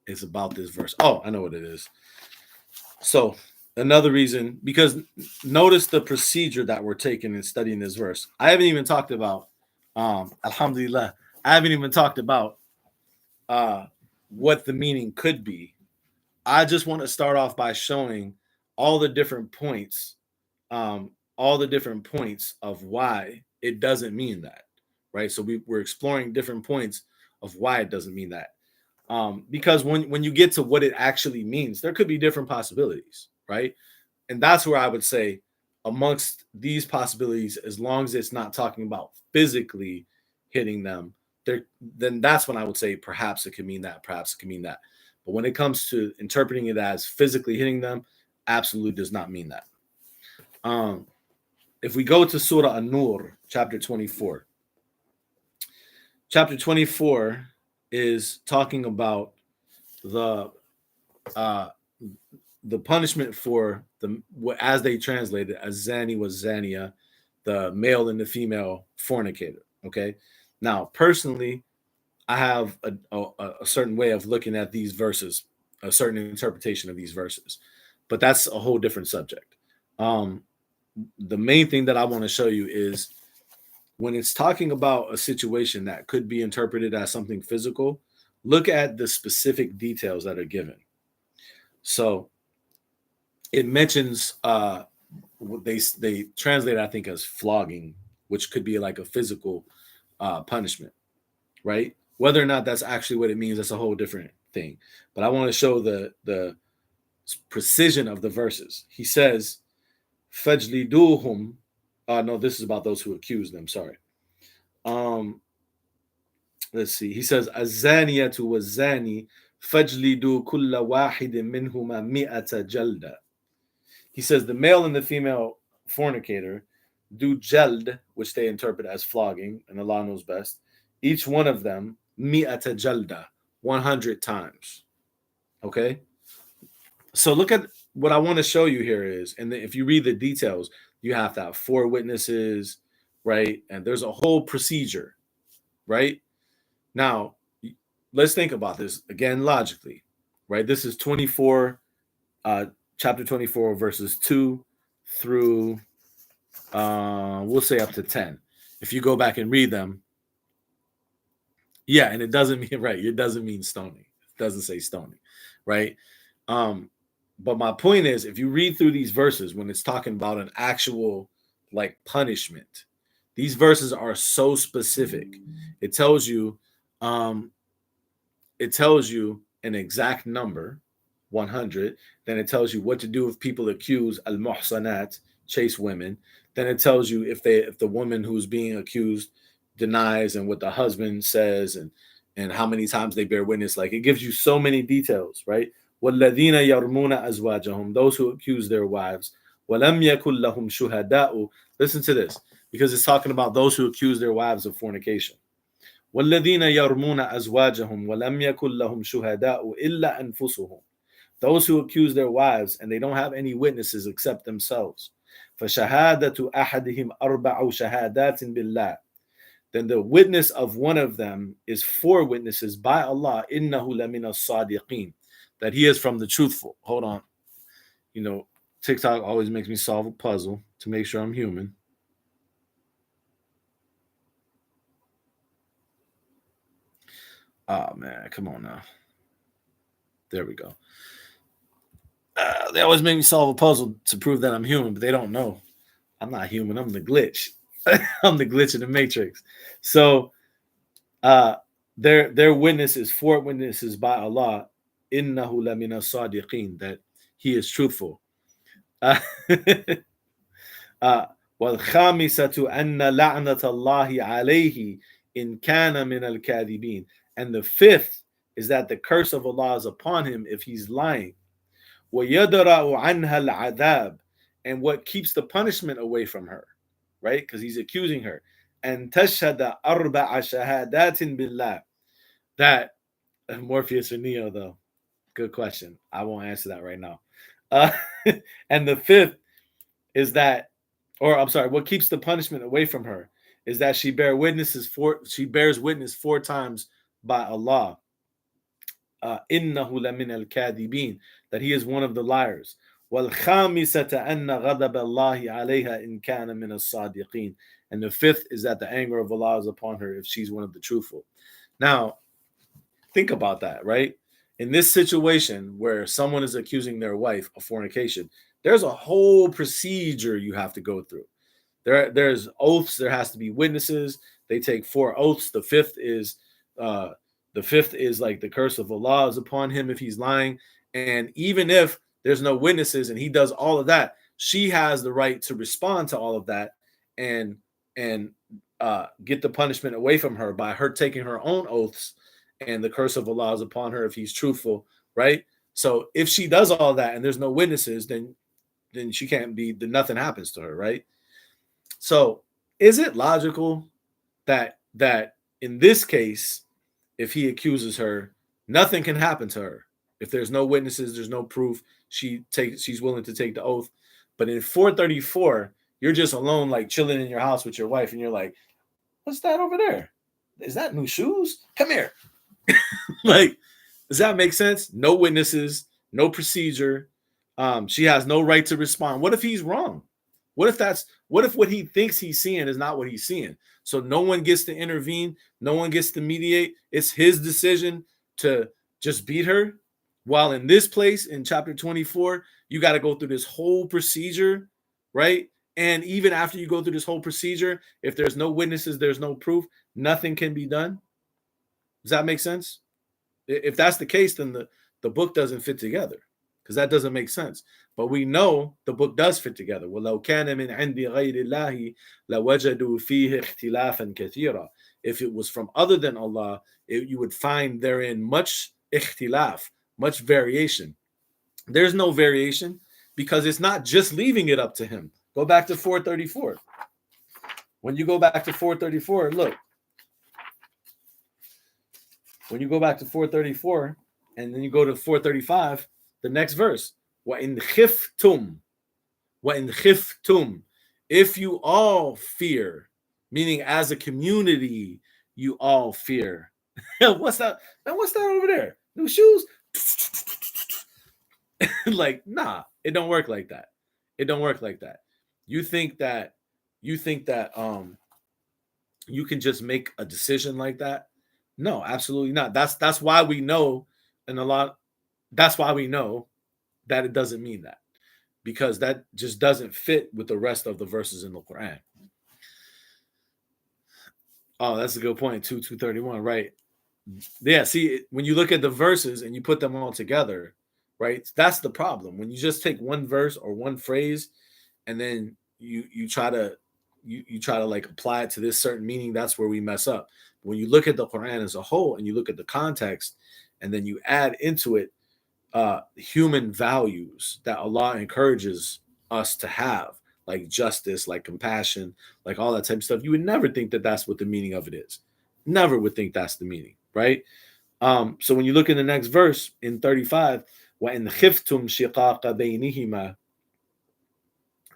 is about this verse. Oh, I know what it is. So another reason, because notice the procedure that we're taking in studying this verse. I haven't even talked about, alhamdulillah, I haven't even talked about what the meaning could be. I just want to start off by showing all the different points, all the different points of why it doesn't mean that, right? So we're exploring different points of why it doesn't mean that. Because when you get to what it actually means, there could be different possibilities, right? And that's where I would say, amongst these possibilities, as long as it's not talking about physically hitting them, then that's when I would say perhaps it could mean that, perhaps it could mean that. But when it comes to interpreting it as physically hitting them, absolutely does not mean that. If we go to Surah An-Nur, chapter 24, chapter 24 is talking about the punishment for as they translate it, as zani was zania, the male and the female fornicator. Okay, now personally, I have a certain way of looking at these verses, a certain interpretation of these verses, but that's a whole different subject. The main thing that I want to show you is when it's talking about a situation that could be interpreted as something physical, look at the specific details that are given. So it mentions they translate, I think, as flogging, which could be like a physical punishment, right? Whether or not that's actually what it means, that's a whole different thing. But I want to show the precision of the verses. He says, "Fajliduhum." No, this is about those who accuse them. Sorry. Let's see. He says, "Azaniyatu wazani fajlidu kulla wahidin minhuma mi'ata jalda." He says the male and the female fornicator do jald, which they interpret as flogging, and Allah knows best. Each one of them mi'ata jalda, 100 times. Okay? So look at what I want to show you here is, and if you read the details, you have to have 4 witnesses, right? And there's a whole procedure, right? Now, let's think about this again logically, right? This is 24, chapter 24, verses 2 through, we'll say up to 10. If you go back and read them, yeah, and it doesn't mean, right, it doesn't mean stoning. It doesn't say stoning, right? But my point is, if you read through these verses, when it's talking about an actual like punishment, these verses are so specific. It tells you, um, an exact number, 100. Then it tells you what to do if people accuse al-muhsanat, chase women. Then it tells you if the woman who's being accused denies, and what the husband says, and how many times they bear witness. Like, it gives you so many details, right? وَالَّذِينَ يَرْمُونَ أَزْوَاجَهُم, those who accuse their wives. وَلَمْ يَكُنْ لَهُمْ شُهَدَاءُ. Listen to this, because it's talking about those who accuse their wives of fornication. وَالَّذِينَ يَرْمُونَ أَزْوَاجَهُم وَلَمْ يَكُنْ لَهُمْ شُهَدَاءُ إِلَّا أَنفُسُهُم. Those who accuse their wives and they don't have any witnesses except themselves. فَشَهَادَةُ أَحَدِهِمْ أَرْبَعُ شَهَادَاتٍ بِاللَّهِ. Then the witness of one of them is 4 witnesses by Allah, إِنَّهُ لَمِنَ الصَّادِقِينَ, that he is from the truthful. Hold on. TikTok always makes me solve a puzzle to make sure I'm human. Oh man, come on now. There we go. They always make me solve a puzzle to prove that I'm human, but they don't know. I'm not human. I'm the glitch. I'm the glitch in the matrix. So uh their witness is four witnesses by Allah. Innahu lamina sadiqin, that he is truthful. Uh, والخامسة أن لعنة الله عليه إن كان من الكاذبين. And the fifth is that the curse of Allah is upon him if he's lying. ويدرأ عنها العذاب, and what keeps the punishment away from her, right? Because he's accusing her. And تشهد أربع شهادات بالله. That Morpheus or Neo, though. Good question. I won't answer that right now. Uh, and the fifth is that, or I'm sorry, what keeps the punishment away from her is that she bears witness four times by Allah. إنه لمن الكاذبين, that he is one of the liars. والخامسة أن غضب الله عليها إن كان من الصادقين. And the fifth is that the anger of Allah is upon her if she's one of the truthful. Now, think about that, right? In this situation where someone is accusing their wife of fornication, there's a whole procedure you have to go through. There's oaths. There has to be witnesses. They take 4 oaths. The fifth is like the curse of Allah is upon him if he's lying. And even if there's no witnesses and he does all of that, she has the right to respond to all of that and get the punishment away from her by her taking her own oaths. And the curse of Allah is upon her if he's truthful, right? So if she does all that and there's no witnesses, then she can't be, then nothing happens to her, right? So is it logical that in this case, if he accuses her, nothing can happen to her? If there's no witnesses, there's no proof, she's willing to take the oath. But in 434, you're just alone, like chilling in your house with your wife, and you're like, what's that over there? Is that new shoes? Come here. Like, does that make sense? No witnesses, no procedure. She has no right to respond. What if he's wrong? What if what he thinks he's seeing is not what he's seeing? So no one gets to intervene, no one gets to mediate. It's his decision to just beat her. While in this place, in chapter 24, you got to go through this whole procedure, right? And even after you go through this whole procedure, if there's no witnesses, there's no proof, nothing can be done. Does that make sense? If that's the case, then the book doesn't fit together, because that doesn't make sense. But we know the book does fit together. وَلَوْ كَانَ مِنْ عِنْدِ غَيْرِ اللَّهِ لَوَجَدُوا فِيهِ اخْتِلَافًا كَثِيرًا. If it was from other than Allah, you would find therein much ikhtilaf, much variation. There's no variation because it's not just leaving it up to him. Go back to 434. When you go back to 434, look. When you go back to 434 and then you go to 435, the next verse, وَإِنْ خِفْتُمْ if you all fear, meaning as a community, you all fear. What's that? Man, what's that over there? New shoes? Like, nah, it don't work like that. It don't work like that. You think that you can just make a decision like that? No, absolutely not. That's why we know, that's why we know that it doesn't mean that, because that just doesn't fit with the rest of the verses in the Quran. Oh, that's a good point. 231, right? Yeah, see, when you look at the verses and you put them all together, right? That's the problem. When you just take one verse or one phrase and then you try to like apply it to this certain meaning, that's where we mess up. When you look at the Quran as a whole and you look at the context and then you add into it human values that Allah encourages us to have, like justice, like compassion, like all that type of stuff, you would never think that that's what the meaning of it is. Never would think that's the meaning, right? So when you look in the next verse in 35, وَإِنْ خِفْتُمْ شِقَاقَ بَيْنِهِمَا,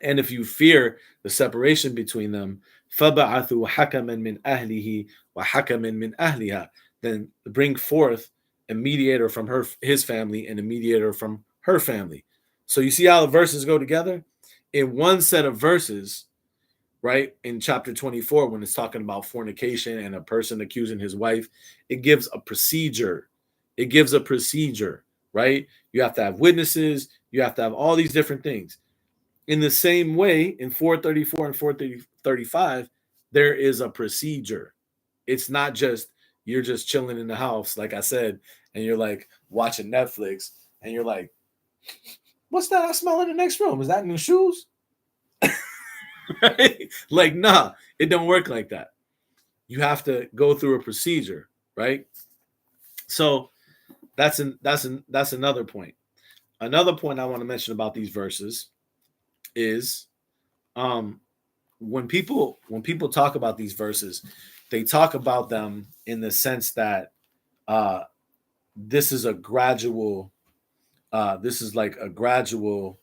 and if you fear the separation between them, فَبَعَثُوا حَكَمًا مِنْ أَهْلِهِ وَحَكَمًا مِنْ أَهْلِهَا, then bring forth a mediator from his family and a mediator from her family. So you see how the verses go together? In one set of verses, right? In chapter 24, when it's talking about fornication and a person accusing his wife, it gives a procedure. It gives a procedure, right? You have to have witnesses, you have to have all these different things. In the same way, in 434 and 435, there is a procedure. It's not just you're just chilling in the house, like I said, and you're like watching Netflix, and you're like, what's that I smell in the next room? Is that new shoes? Right? Like, nah, it don't work like that. You have to go through a procedure, right? So that's another point. Another point I want to mention about these verses is um when people talk about these verses, they talk about them in the sense that uh this is a gradual this is like a gradual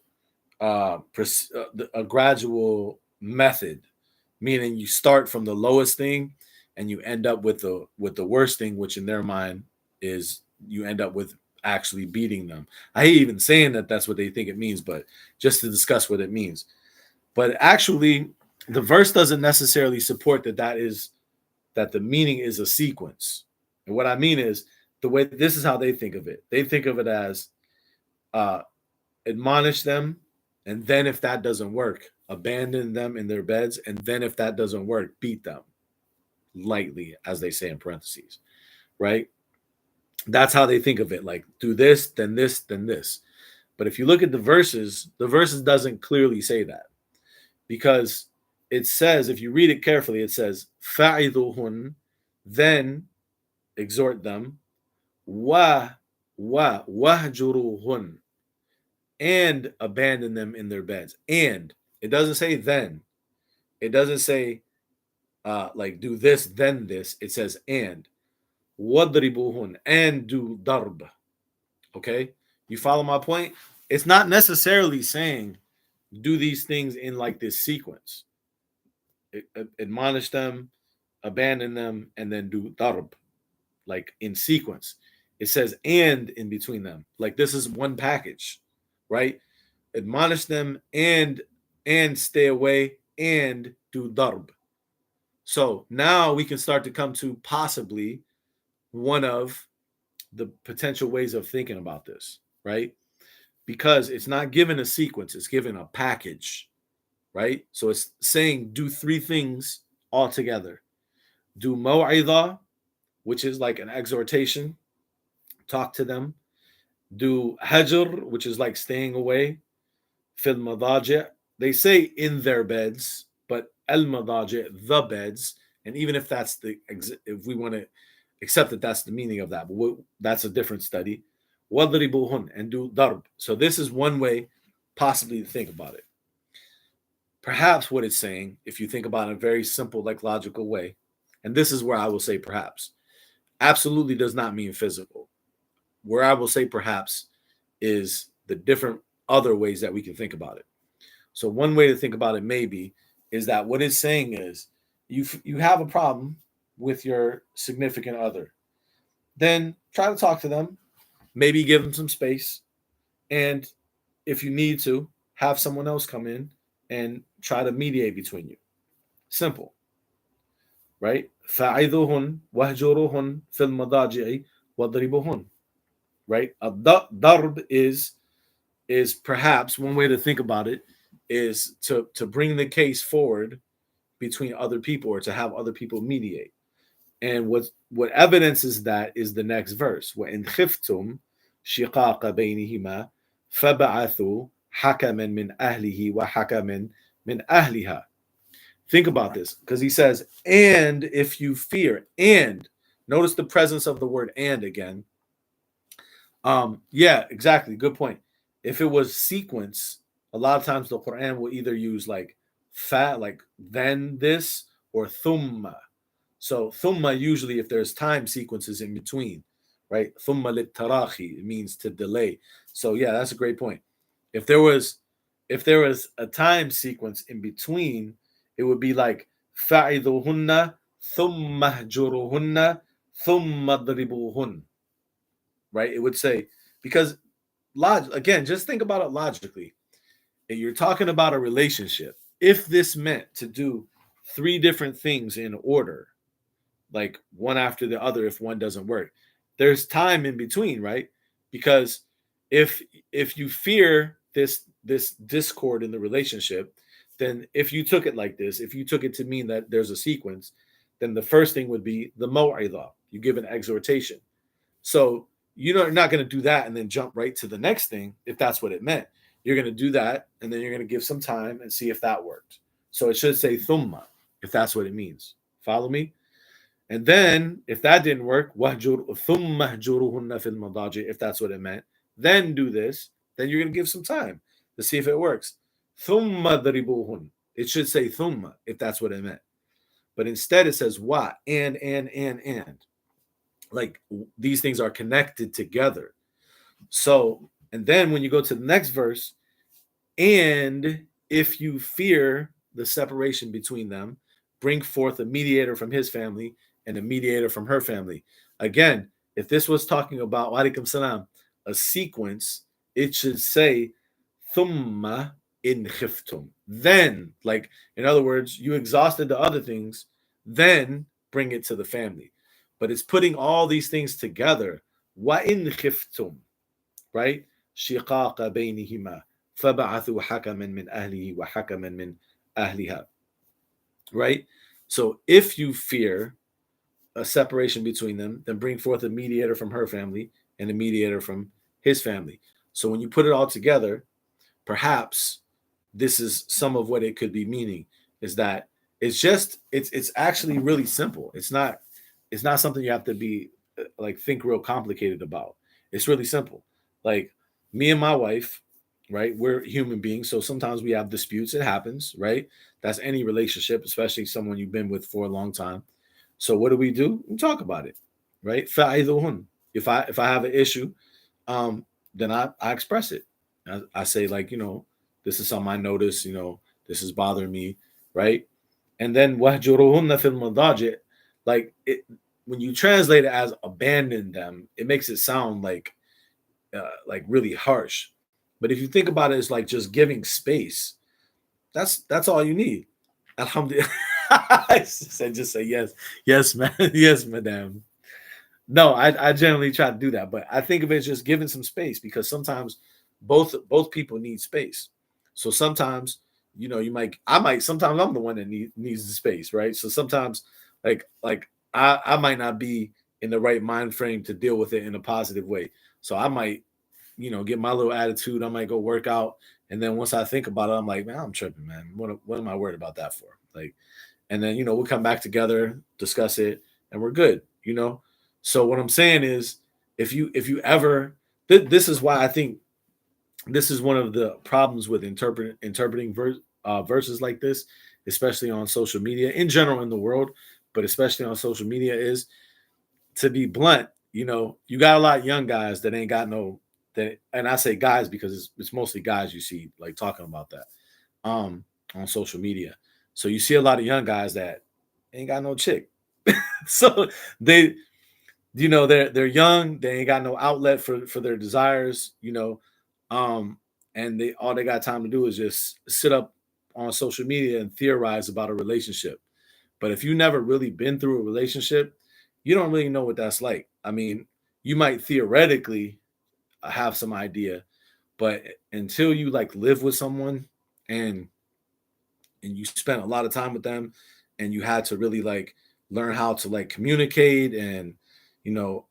a gradual method, meaning you start from the lowest thing and you end up with the worst thing, which in their mind is you end up with actually beating them. I hate even saying that that's what they think it means, but just to discuss what it means. But actually, the verse doesn't necessarily support that the meaning is a sequence. And what I mean is the way this is how they think of it. They think of it as uh, admonish them, and then if that doesn't work, abandon them in their beds, and then if that doesn't work, beat them lightly, as they say in parentheses, right? That's how they think of it. Like do this, then this, then this. But if you look at the verses doesn't clearly say that because it says, if you read it carefully, it says fa'iduhun, then exhort them, wahjuruhun, and abandon them in their beds. And it doesn't say then. It doesn't say like do this then this. It says and wadribuhun, and do darb. Okay, you follow my point? It's not necessarily saying do these things in like this sequence. Admonish them, abandon them, and then do darb, like in sequence. It says and in between them, like this is one package, right? Admonish them and stay away and do darb. So now we can start to come to possibly one of the potential ways of thinking about this, right? Because it's not given a sequence, it's given a package, right? So it's saying do three things all together. Do maw'idah, which is like an exhortation, talk to them. Do hajr, which is like staying away. Fil madaji', they say in their beds, but al madaji', the beds. And even if that's if we want to accept that that's the meaning of that, but that's a different study. Wadribuhun, and do darb. So this is one way possibly to think about it. Perhaps what it's saying, if you think about it in a very simple, like logical way, and this is where I will say perhaps, absolutely does not mean physical. Where I will say perhaps is the different other ways that we can think about it. So one way to think about it maybe is that what it's saying is you have a problem with your significant other. Then try to talk to them, maybe give them some space, and if you need to, have someone else come in and try to mediate between you. Simple, right? فَعِذُهُنْ وَهْجُرُهُنْ فِي الْمَضَاجِعِ وَضْرِبُهُنْ. Right? A darb is perhaps one way to think about it is to bring the case forward between other people or to have other people mediate. And what evidences that is the next verse. وَإِنْ خِفْتُمْ شِقَاقَ بَيْنِهِمَا فَبَعَثُوا حَكَمًا مِنْ أَهْلِهِ وَحَكَمًا مِنْ أَهْلِهَا. Think about this, because he says, and if you fear, and notice the presence of the word and again. Yeah, exactly. Good point. If it was sequence, a lot of times the Quran will either use like fa, like then this, or thumma. So thumma usually if there's time sequences in between, right? Thumma lit tarahi, it means to delay. So yeah, that's a great point. If there was a time sequence in between, it would be like fa'iduhunna thumma hjuruhunna thumma dribuhun. Right? It would say, because again, just think about it logically. You're talking about a relationship. if this meant to do three different things in order, like one after the other, if one doesn't work, there's time in between, right? Because if you fear this discord in the relationship, then if you took it like this, if you took it to mean that there's a sequence, then the first thing would be the maw'idah. You give an exhortation. So you're not going to do that and then jump right to the next thing if that's what it meant. You're going to do that and then you're going to give some time and see if that worked. So it should say thumma if that's what it means. Follow me? And then if that didn't work, if that's what it meant, then do this. Then you're going to give some time to see if it works. It should say thumma if that's what it meant. But instead it says wa and. Like these things are connected together. So, and then when you go to the next verse, and if you fear the separation between them, bring forth a mediator from his family and a mediator from her family. Again, if this was talking about alaikum salam, a sequence, it should say thumma in khiftum. Then, like in other words, you exhausted the other things, then bring it to the family. But it's putting all these things together. Wa in khiftum, right? Shiqaqa baynihima فبعثوا حكما من أهله وحكما من أهلها, right? So if you fear a separation between them, then bring forth a mediator from her family and a mediator from his family. So when you put it all together, perhaps this is some of what it could be meaning, is that it's actually really simple. It's not something you have to be like think real complicated about. It's really simple. Like me and my wife, right? We're human beings, so sometimes we have disputes. It happens, right? That's any relationship, especially someone you've been with for a long time. So what do? We talk about it, right? If I have an issue, then I express it. I say like, this is something I notice, this is bothering me, right? And then wahjuruhunna fil madaji, like when you translate it as abandon them, it makes it sound like really harsh. But if you think about it, it's like just giving space. That's all you need. Alhamdulillah. I said just say yes, yes, man, yes, madam. No, I generally try to do that, but I think of it as just giving some space because sometimes both people need space. So sometimes I might sometimes I'm the one that needs the space, right? So sometimes like I might not be in the right mind frame to deal with it in a positive way. So I might get my little attitude. I might go work out, and then once I think about it, I'm like, man, I'm tripping, man. What am I worried about that for? Like, and then we'll come back together, discuss it, and we're good. So what I'm saying is, if you ever, this is why I think this is one of the problems with interpreting verses like this, especially on social media in general in the world, but especially on social media, is to be blunt. You got a lot of young guys that ain't got no that, and I say guys because it's mostly guys you see like talking about that on social media. So you see a lot of young guys that ain't got no chick. So they they're young, they ain't got no outlet for their desires, um and they all they got time to do is just sit up on social media and theorize about a relationship. But if you never really been through a relationship, you don't really know what that's like. I mean, you might theoretically have some idea, but until you like live with someone and you spent a lot of time with them and you had to really like learn how to like communicate and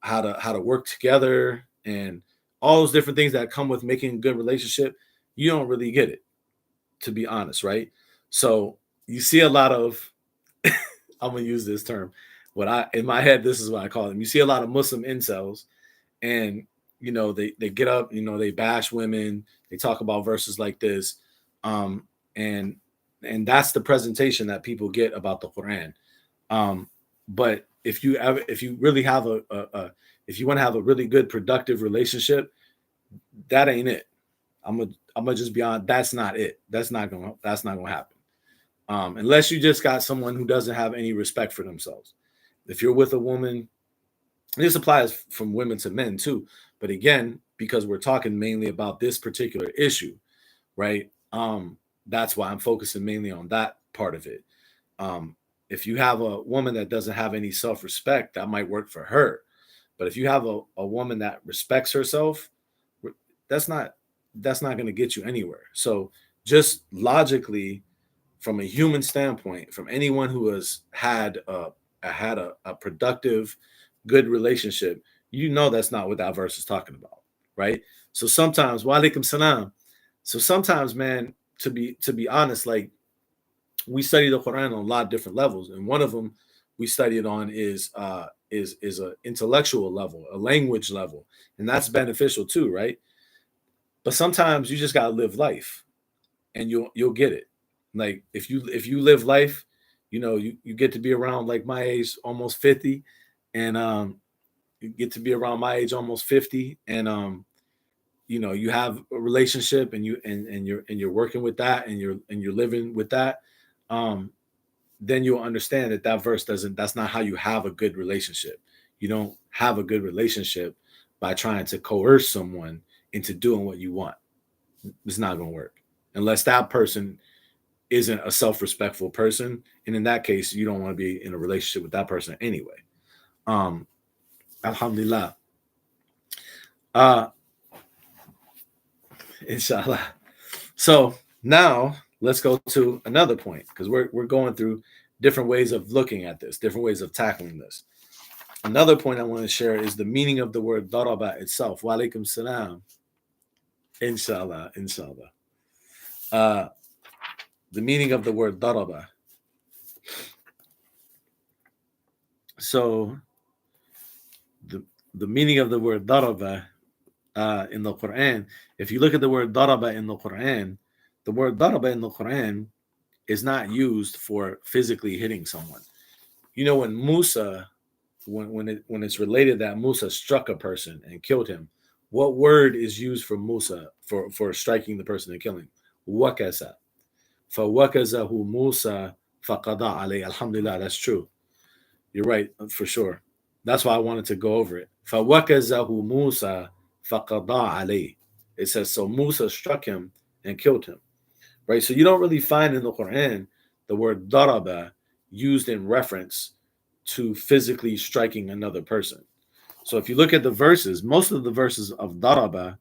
how to work together and all those different things that come with making a good relationship, you don't really get it, to be honest, right? So you see a lot of I'm gonna use this term. What I in my head, this is what I call them. You see a lot of Muslim incels, and they get up, they bash women, they talk about verses like this, um, and that's the presentation that people get about the Quran. Um, but if you really have if you want to have a really good productive relationship, that ain't it. I'm gonna just be honest. That's not it. That's not gonna happen. Unless you just got someone who doesn't have any respect for themselves. If you're with a woman, this applies from women to men too. But again, because we're talking mainly about this particular issue, right? that's why I'm focusing mainly on that part of it. Um, if you have a woman that doesn't have any self-respect, that might work for her. But if you have a woman that respects herself, that's not that's not going to get you anywhere. So just logically, from a human standpoint, from anyone who has had a productive, good relationship, you know that's not what that verse is talking about, right? So sometimes, wa alaikum salam. So sometimes, man, to be honest, like we study the Quran on a lot of different levels, and one of them we study it on is a intellectual level, a language level, and that's beneficial too, right? But sometimes you just gotta live life, and you'll get it. Like if you live life, you get to be around like my age, almost 50, and you get to be around my age, almost 50, and you have a relationship, and you're working with that, and you're living with that. Um, then you'll understand that that verse doesn't. That's not how you have a good relationship. You don't have a good relationship by trying to coerce someone into doing what you want. It's not going to work unless that person isn't a self-respectful person, and in that case you don't want to be in a relationship with that person anyway. um Alhamdulillah. uh Inshallah. So now let's go to another point, because we're going through different ways of looking at this, different ways of tackling this. Another point I want to share is the meaning of the word daraba itself. Wa alaikum salam. Inshallah, inshallah. uh the meaning of the word daraba. So the the meaning of the word daraba in the Quran, if you look at the word daraba in the Quran, the word daraba in the Quran is not used for physically hitting someone. When Musa, when it's related that Musa struck a person and killed him, what word is used for Musa for striking the person and killing? Wakaza. فَوَكَزَهُ Musa فَقَضَى عَلَيْهِ. Alhamdulillah, that's true. You're right, for sure. That's why I wanted to go over it. فَوَكَزَهُ مُوسَى فَقَضَى عَلَيْهِ. It says, so Musa struck him and killed him. Right? So you don't really find in the Quran the word daraba used in reference to physically striking another person. So if you look at the verses, most of the verses of daraba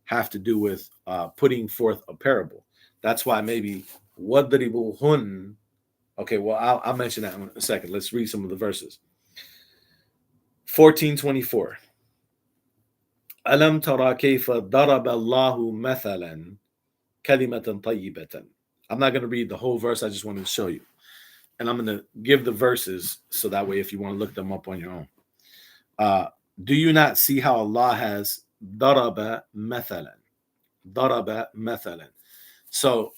have to do with putting forth a parable. That's why maybe وَضْرِبُوهُنْ. Okay, well, I'll mention that in a second. Let's read some of the verses. 14:24. أَلَمْ تَرَى كَيْفَ ضَرَبَ اللَّهُ مَثَلًا كَلِمَةً طَيِّبَةً. I'm not going to read the whole verse. I just wanted to show you. And I'm going to give the verses so that way if you want to look them up on your own. Do you not see how Allah has ضَرَبَ مَثَلًا? ضَرَبَ مَثَلًا. So,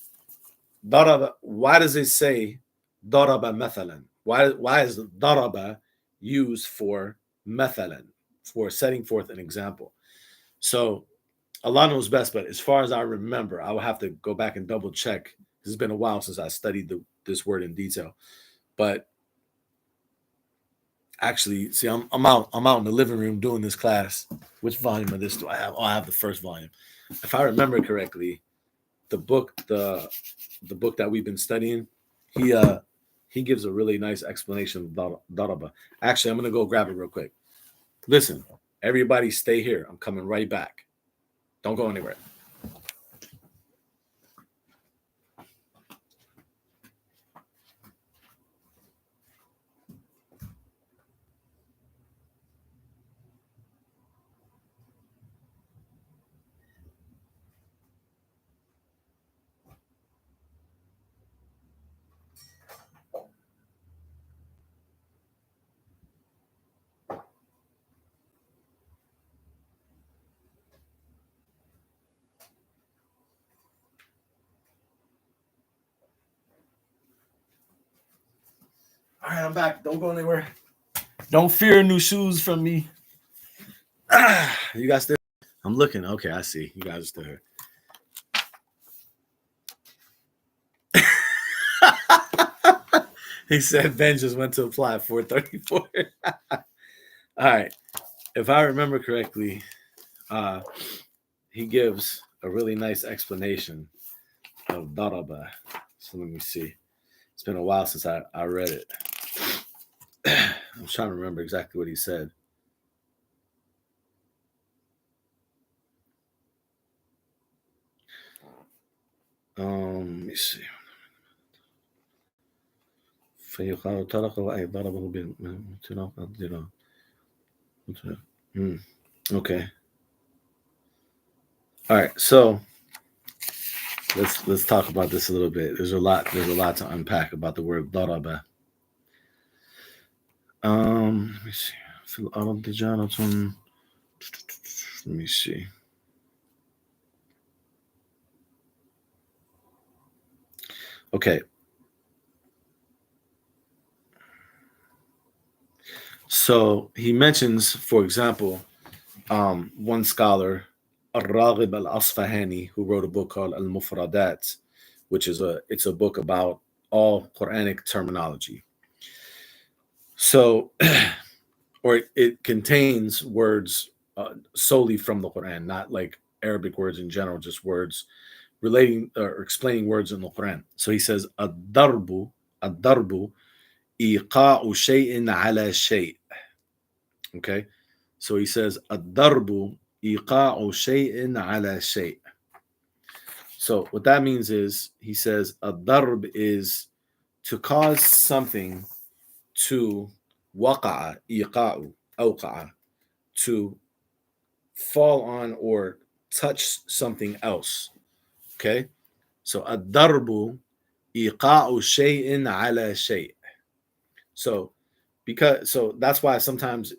ضَرَبَ, why does it say ضَرَبَ مَثَلًا? Why is ضَرَبَ used for مثلا, for setting forth an example? So Allah knows best, but as far as I remember, I will have to go back and double check. It's been a while since I studied this word in detail. But actually, see, I'm out in the living room doing this class. Which volume of this do I have? Oh, I have the first volume. If I remember correctly, the book that we've been studying, he gives a really nice explanation of daraba. Actually, I'm gonna go grab it real quick. Listen, everybody stay here. I'm coming right back. Don't go anywhere. All right, I'm back. Don't go anywhere. Don't fear new shoes from me. You guys still? I'm looking. Okay, I see. You guys are still here. He said Ben just went to apply at 434. All right. If I remember correctly, he gives a really nice explanation of daraba. So let me see. It's been a while since I read it. I'm trying to remember exactly what he said. Let me see. فيقال طرقه أي ضربه بالانطلاق الضراب. Okay. All right. So let's talk about this a little bit. There's a lot to unpack about the word daraba. Let me see. في الأرض جارة. Let me see. Okay. So he mentions, for example, one scholar, Al-Raghib Al-Asfahani, who wrote a book called Al-Mufradat, which is it's a book about all Quranic terminology. So, or it contains words solely from the Quran, not like Arabic words in general, just words relating or explaining words in the Quran. So he says, ad-darbu iqa'u shay'in ala shay'. Okay. So he says, ad-darbu iqa'u shay'in ala shay'. So what that means is, he says, ad-darb is to cause something to waqa'a, iqa'u, awqa'a, to fall on or touch something else. Okay? So ad-darbu iqa'u shay'in ala shay'. So that's why sometimes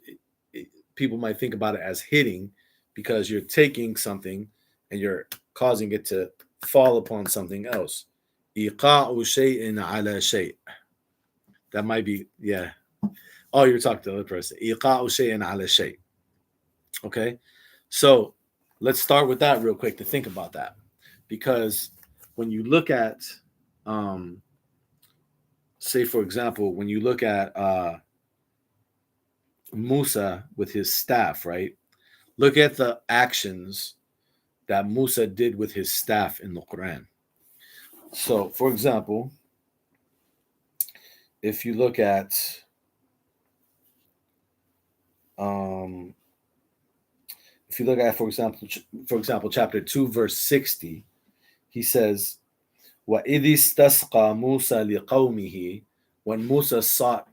people might think about it as hitting, because you're taking something and you're causing it to fall upon something else. Iqa'u shay'in ala shay'. That might be, yeah. Oh, you're talking to the other person. Iqa'u shay'in ala shay'. Okay? So let's start with that real quick to think about that. Because when you look at, say, for example, when you look at Musa with his staff, right? Look at the actions that Musa did with his staff in the Quran. So, for example, if you look at for example, chapter 2, verse 60, he says, وَإِذِ اسْتَسْقَى مُوسَى لِقَوْمِهِ, when Musa sought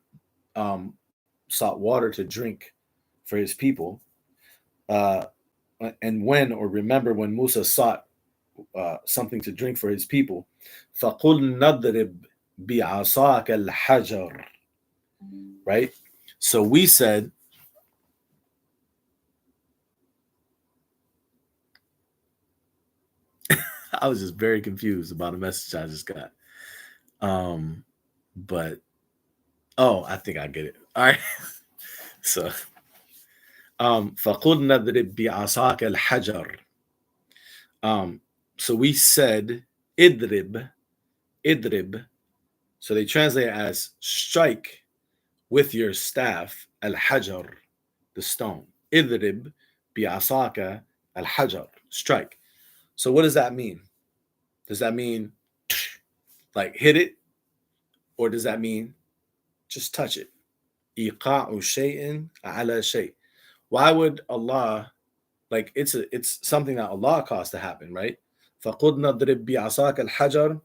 water to drink for his people, and when, or remember when Musa sought something to drink for his people, فَقُلْ نَضْرِبْ بِعَصَاكَ الْحَجَرِ, right? So we said, I was just very confused about a message I just got. But I think I get it. All right. So فَقُلْ نَضْرِبْ بِعَصَاكَ الْحَجَرِ. So we said idrib. So they translate it as strike with your staff al-hajar, the stone. Idrib bi'asaka al-hajar, strike. So what does that mean? Does that mean like hit it? Or does that mean just touch it? Iqa'u shay'in ala shay'. Why would Allah, like it's something that Allah caused to happen, right? فَقُدْ نَضْرِبْ بِعَصَاكَ الْحَجَرِ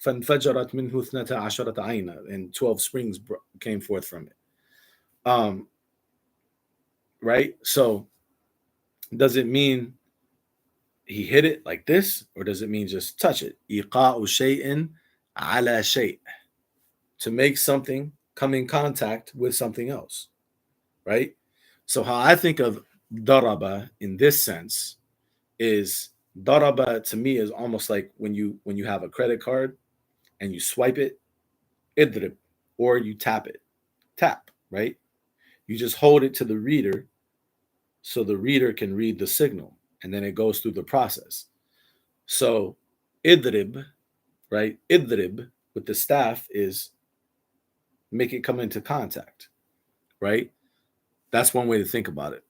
فَانْفَجَرَتْ مِنْهُ 12 عَيْنًا, and 12 springs came forth from it. Right? So does it mean he hit it like this, or does it mean just touch it? إِيقَاءُ شَيْءٍ عَلَى شَيْءٍ, to make something come in contact with something else, right? So how I think of daraba in this sense is, daraba to me is almost like when you have a credit card and you swipe it, idrib, or you tap it, right? You just hold it to the reader so the reader can read the signal, and then it goes through the process. So idrib, right? Idrib with the staff is make it come into contact, right? That's one way to think about it.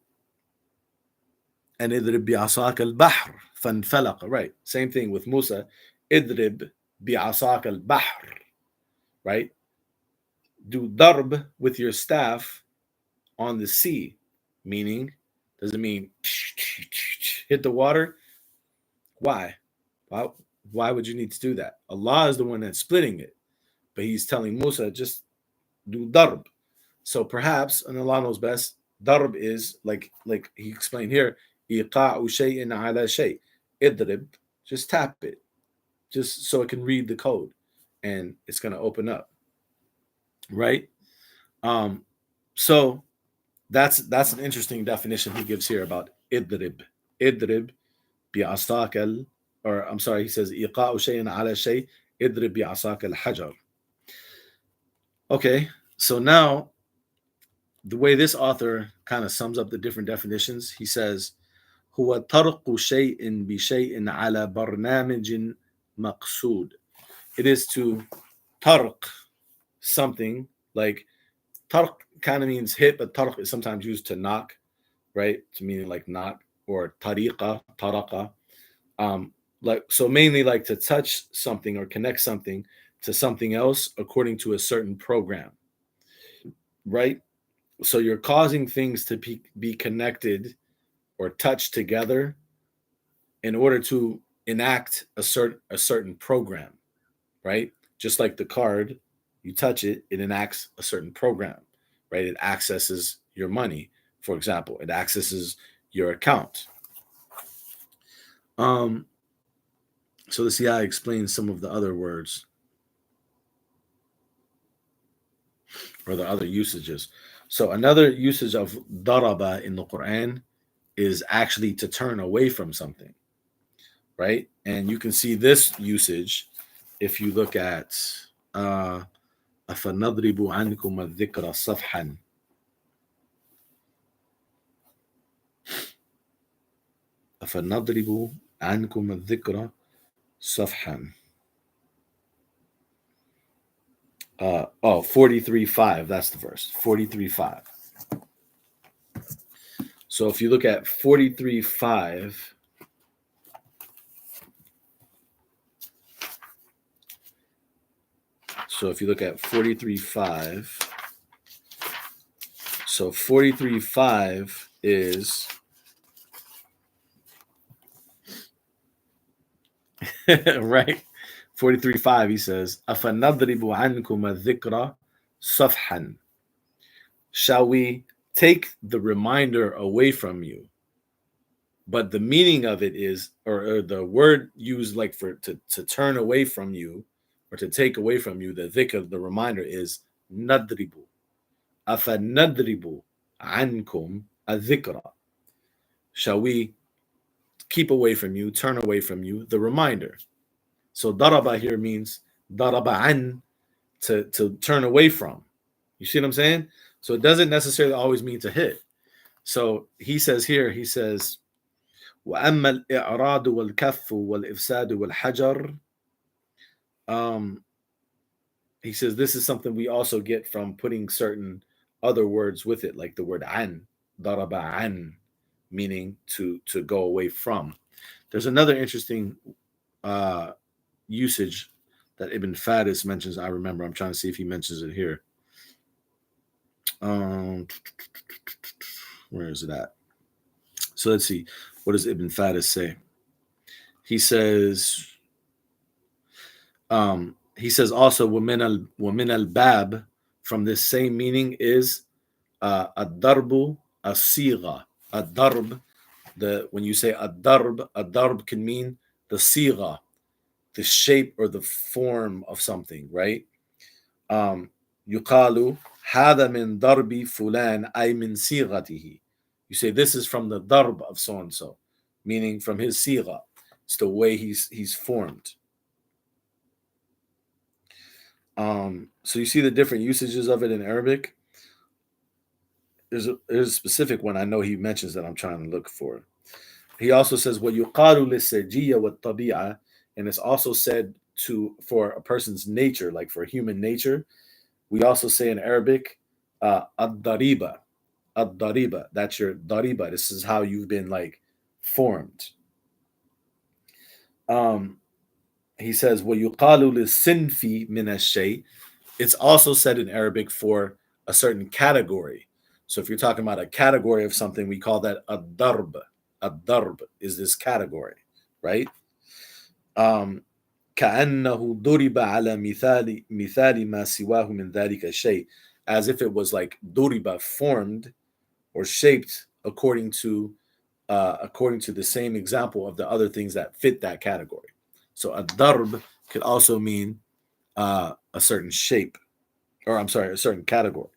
And idrib bi'asaka al-bahr fanfalaqa, right? Same thing with Musa. idrib bi'asaka al-bahr, right? Do darb with your staff on the sea, meaning, does it mean hit the water? Why? Why, why would you need to do that? Allah is the one that's splitting it, but he's telling Musa, just do darb. So perhaps, and Allah knows best, darb is like he explained here, iqa'u shay'in ala shay. Idrib, just tap it, just so it can read the code, and it's going to open up, right? Um, so that's an interesting definition he gives here about idrib. Idrib bi'asaka, or I'm sorry, he says iqa'u shay'in ala shay, idrib bi'asaka al-hajar. Okay, so now the way this author kind of sums up the different definitions, he says, هو طرق شيء بشيء على برنامج مقصود. It is to tarq something, like tarq kind of means hit, but tarq is sometimes used to knock, right? To mean like knock, or tariqa, taraqa. Like, so mainly like to touch something or connect something to something else according to a certain program, right? So you're causing things to be connected or touched together in order to enact a certain program, right? Just like the card, you touch it, it enacts a certain program, right? It accesses your money, for example. It accesses your account. So let's see how I explain some of the other words or the other usages. So another usage of daraba in the Quran is actually to turn away from something, right? And you can see this usage if you look at أَفَنَضْرِبُ عَنْكُمَ الذِّكْرَ صَفْحًا. أَفَنَضْرِبُ عَنْكُمَ الذِّكْرَ صَفْحًا. 43:5, that's the verse. 43:5. So if you look at 43:5, so 43:5 is right. 43:5, he says, أَفَنَضْرِبُ عَنْكُمَ الذِّكْرَ صَفْحًا. Shall we take the reminder away from you? But the meaning of it is, or the word used like for to turn away from you or to take away from you, the dhikr, the reminder, is nadribu. أَفَنَضْرِبُ عَنْكُمْ الذِّكْرَ. Shall we keep away from you, turn away from you, the reminder? So daraba here means daraba an, to turn away from. You see what I'm saying? So it doesn't necessarily always mean to hit. So he says here, he says, وَأَمَّا الْإِعْرَاضُ وَالْكَفُّ وَالْإِفْسَادُ وَالْحَجَرُ. He says this is something we also get from putting certain other words with it, like the word an, daraba an, meaning to go away from. There's another interesting usage that Ibn Faris mentions. I remember. I'm trying to see if he mentions it here. Where is it at? So let's see. What does Ibn Faris say? He says also وَمِنَ الْبَاب, from this same meaning is الضرب الصيغة. الضرب, when you say الضرب can mean the صيغة, the shape or the form of something, right? يقال هذا من ضرب فلان أي من صيغته. You say this is from the darb of so and so, meaning from his sigha. It's the way he's formed. So you see the different usages of it in Arabic. There's a specific one I know he mentions that I'm trying to look for. He also says وَيُقَالُ لِلسَّجِيَّ وَالطَّبِيعَةِ, and it's also said for a person's nature, like for human nature. We also say in Arabic, ad-dariba. Ad-dariba. That's your dariba. This is how you've been like formed. he says, وَيُقَالُ لِلصِّنْفِ مِنَ الشَّيْءِ. It's also said in Arabic for a certain category. So if you're talking about a category of something, we call that a darb. A darb is this category, right? Um, كأنه ضرب على مثال ما سواه من ذلك الشيء, as if it was like duriba, formed or shaped according to the same example of the other things that fit that category. So a darb could also mean a certain shape, or I'm sorry, a certain category.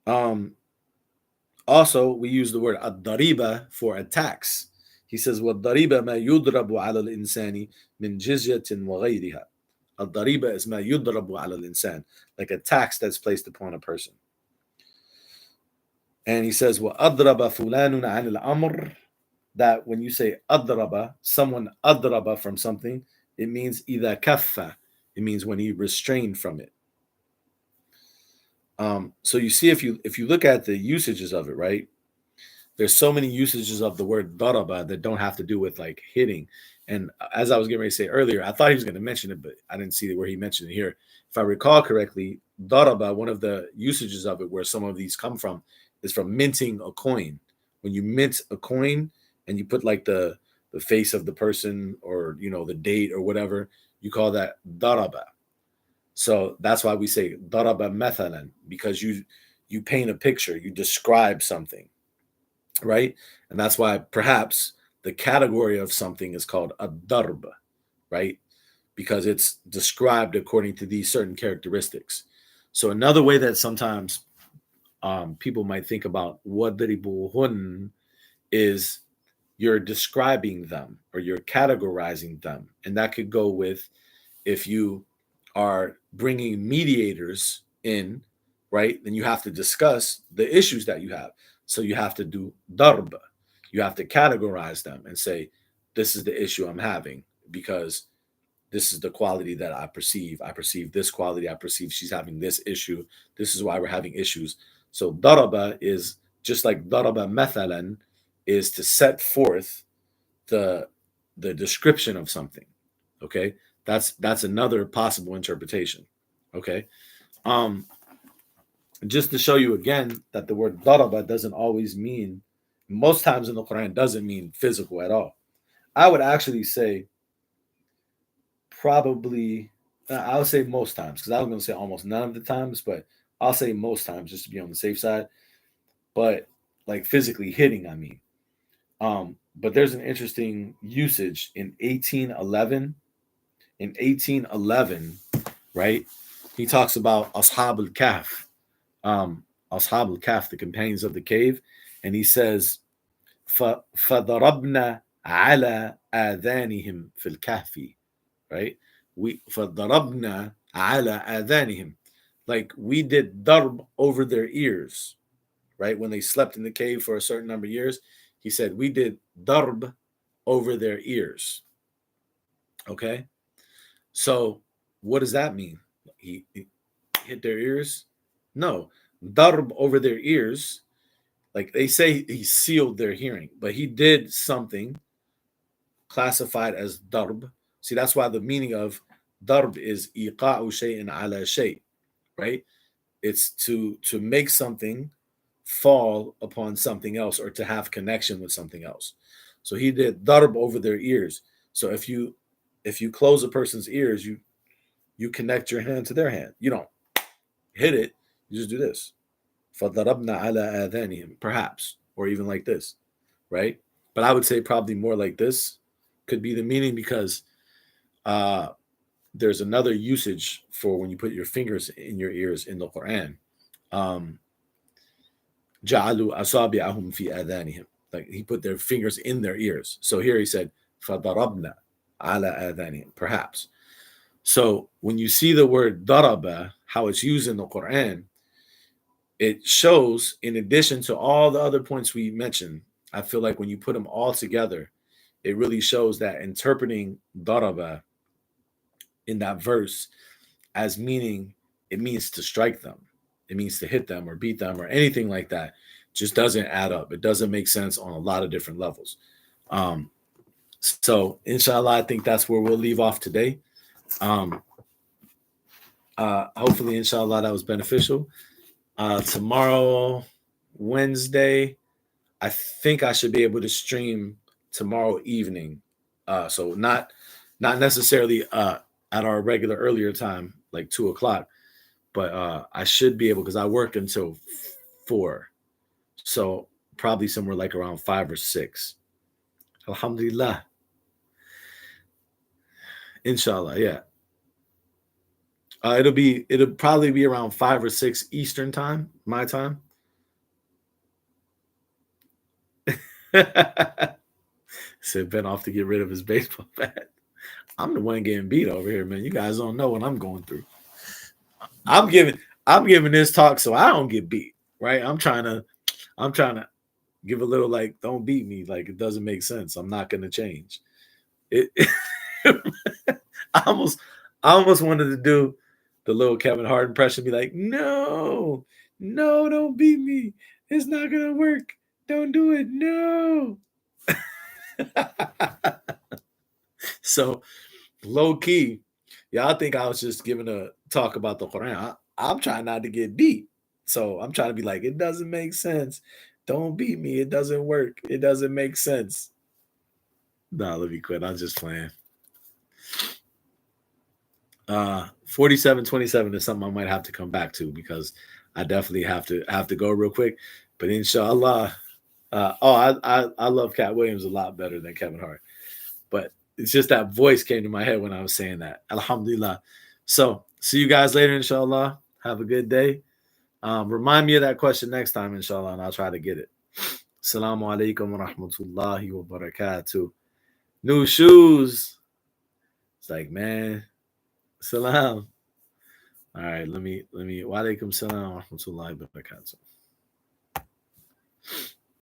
Um, Also, we use the word ad-dariba for a tax. He says, وَالضَّرِيبَ مَا يُضْرَبُ عَلَى الْإِنسَانِ مِنْ جِزْيَةٍ وَغَيْرِهَا. Ad-dariba is مَا يُضْرَبُ عَلى الْإِنسَان, like a tax that's placed upon a person. And he says, وَأَضْرَبَ فُلَانٌ عَنِ الْأَمْرِ, that when you say adraba, someone adraba from something, it means إِذَا كَفَّ. It means when he restrained from it. So you see, if you look at the usages of it, right? There's so many usages of the word daraba that don't have to do with like hitting. And as I was getting ready to say earlier, I thought he was going to mention it, but I didn't see where he mentioned it here. If I recall correctly, daraba, one of the usages of it where some of these come from is from minting a coin. When you mint a coin and you put like the face of the person, or the date or whatever, you call that daraba. So that's why we say daraba mathalan, because you paint a picture, you describe something, right? And that's why perhaps the category of something is called a darb, right? Because it's described according to these certain characteristics. So another way that sometimes people might think about wadribuhun is you're describing them or you're categorizing them. And that could go with if you are bringing mediators in, right? Then you have to discuss the issues that you have. So you have to do darb. You have to categorize them and say, this is the issue I'm having because this is the quality that I perceive. I perceive this quality. I perceive she's having this issue. This is why we're having issues. So daraba is just like daraba mathalan is to set forth the the description of something. Okay, that's another possible interpretation. Okay, um, just to show you again that the word daraba doesn't always mean, most times in the Quran doesn't mean physical at all. I would actually say probably, I would say most times, because I was going to say almost none of the times, but I'll say most times just to be on the safe side. But like physically hitting, I mean. But there's an interesting usage in 1811. In 1811, right? He talks about Ashab al-Kahf, Ashab al-Kahf, the companions of the cave, and he says, فَضَرَبْنَا عَلَى آذَانِهِمْ فِي الْكَهْفِ, right? We فَضَرَبْنَا عَلَى آذَانِهِمْ, like we did darb over their ears, right? When they slept in the cave for a certain number of years, he said, we did darb over their ears. Okay? So what does that mean? He hit their ears? No. Darb over their ears, like they say he sealed their hearing, but he did something classified as darb. See, that's why the meaning of darb is iqa'u shay'in ala shay', right? It's to make something fall upon something else or to have connection with something else. So he did darb over their ears. So if you close a person's ears, you connect your hand to their hand. You don't hit it. You just do this. فَضَرَبْنَا عَلَى آذَانِهِمْ, perhaps, or even like this, right? But I would say probably more like this could be the meaning, because there's another usage for when you put your fingers in your ears in the Quran. جَعَلُوا أَصَابِعَهُمْ فِي آذَانِهِمْ, like he put their fingers in their ears. So here he said, فَضَرَبْنَا عَلَى آذَانِهِمْ, perhaps. So when you see the word daraba, how it's used in the Quran, it shows, in addition to all the other points we mentioned, I feel like when you put them all together, it really shows that interpreting daraba in that verse as meaning, it means to strike them, it means to hit them or beat them or anything like that, just doesn't add up. It doesn't make sense on a lot of different levels. Um, So inshallah, I think that's where we'll leave off today. Um, Hopefully, inshallah, that was beneficial. Tomorrow, Wednesday, I think I should be able to stream tomorrow evening. So not necessarily at our regular earlier time, like 2 o'clock, but I should be able because I work until 4. So probably somewhere like around 5 or 6. Alhamdulillah. Inshallah, yeah. It'll probably be around 5 or 6 Eastern time, my time. Said Ben off to get rid of his baseball bat. I'm the one getting beat over here, man. You guys don't know what I'm going through. I'm giving I'm giving this talk so I don't get beat, right? I'm trying to give a little like don't beat me, like it doesn't make sense. I'm not gonna change. It I almost I almost wanted to do the little Kevin Hart impression, be like, no, no, don't beat me. It's not gonna work. Don't do it. No. So low key, y'all think I was just giving a talk about the Quran. I'm trying not to get beat. So I'm trying to be like, it doesn't make sense. Don't beat me. It doesn't work. It doesn't make sense. Nah, let me quit. I'm just playing. 47-27 is something I might have to come back to because I definitely have to go real quick. But inshallah, I love Cat Williams a lot better than Kevin Hart. But it's just that voice came to my head when I was saying that. Alhamdulillah. So see you guys later, inshallah. Have a good day. Remind me of that question next time, inshallah, and I'll try to get it. Assalamu alaikum wa rahmatullahi wa barakatuh. New shoes. It's like, man, salam. All right, let me wa alaikum salam wa rahmatullahi wa barakatuh.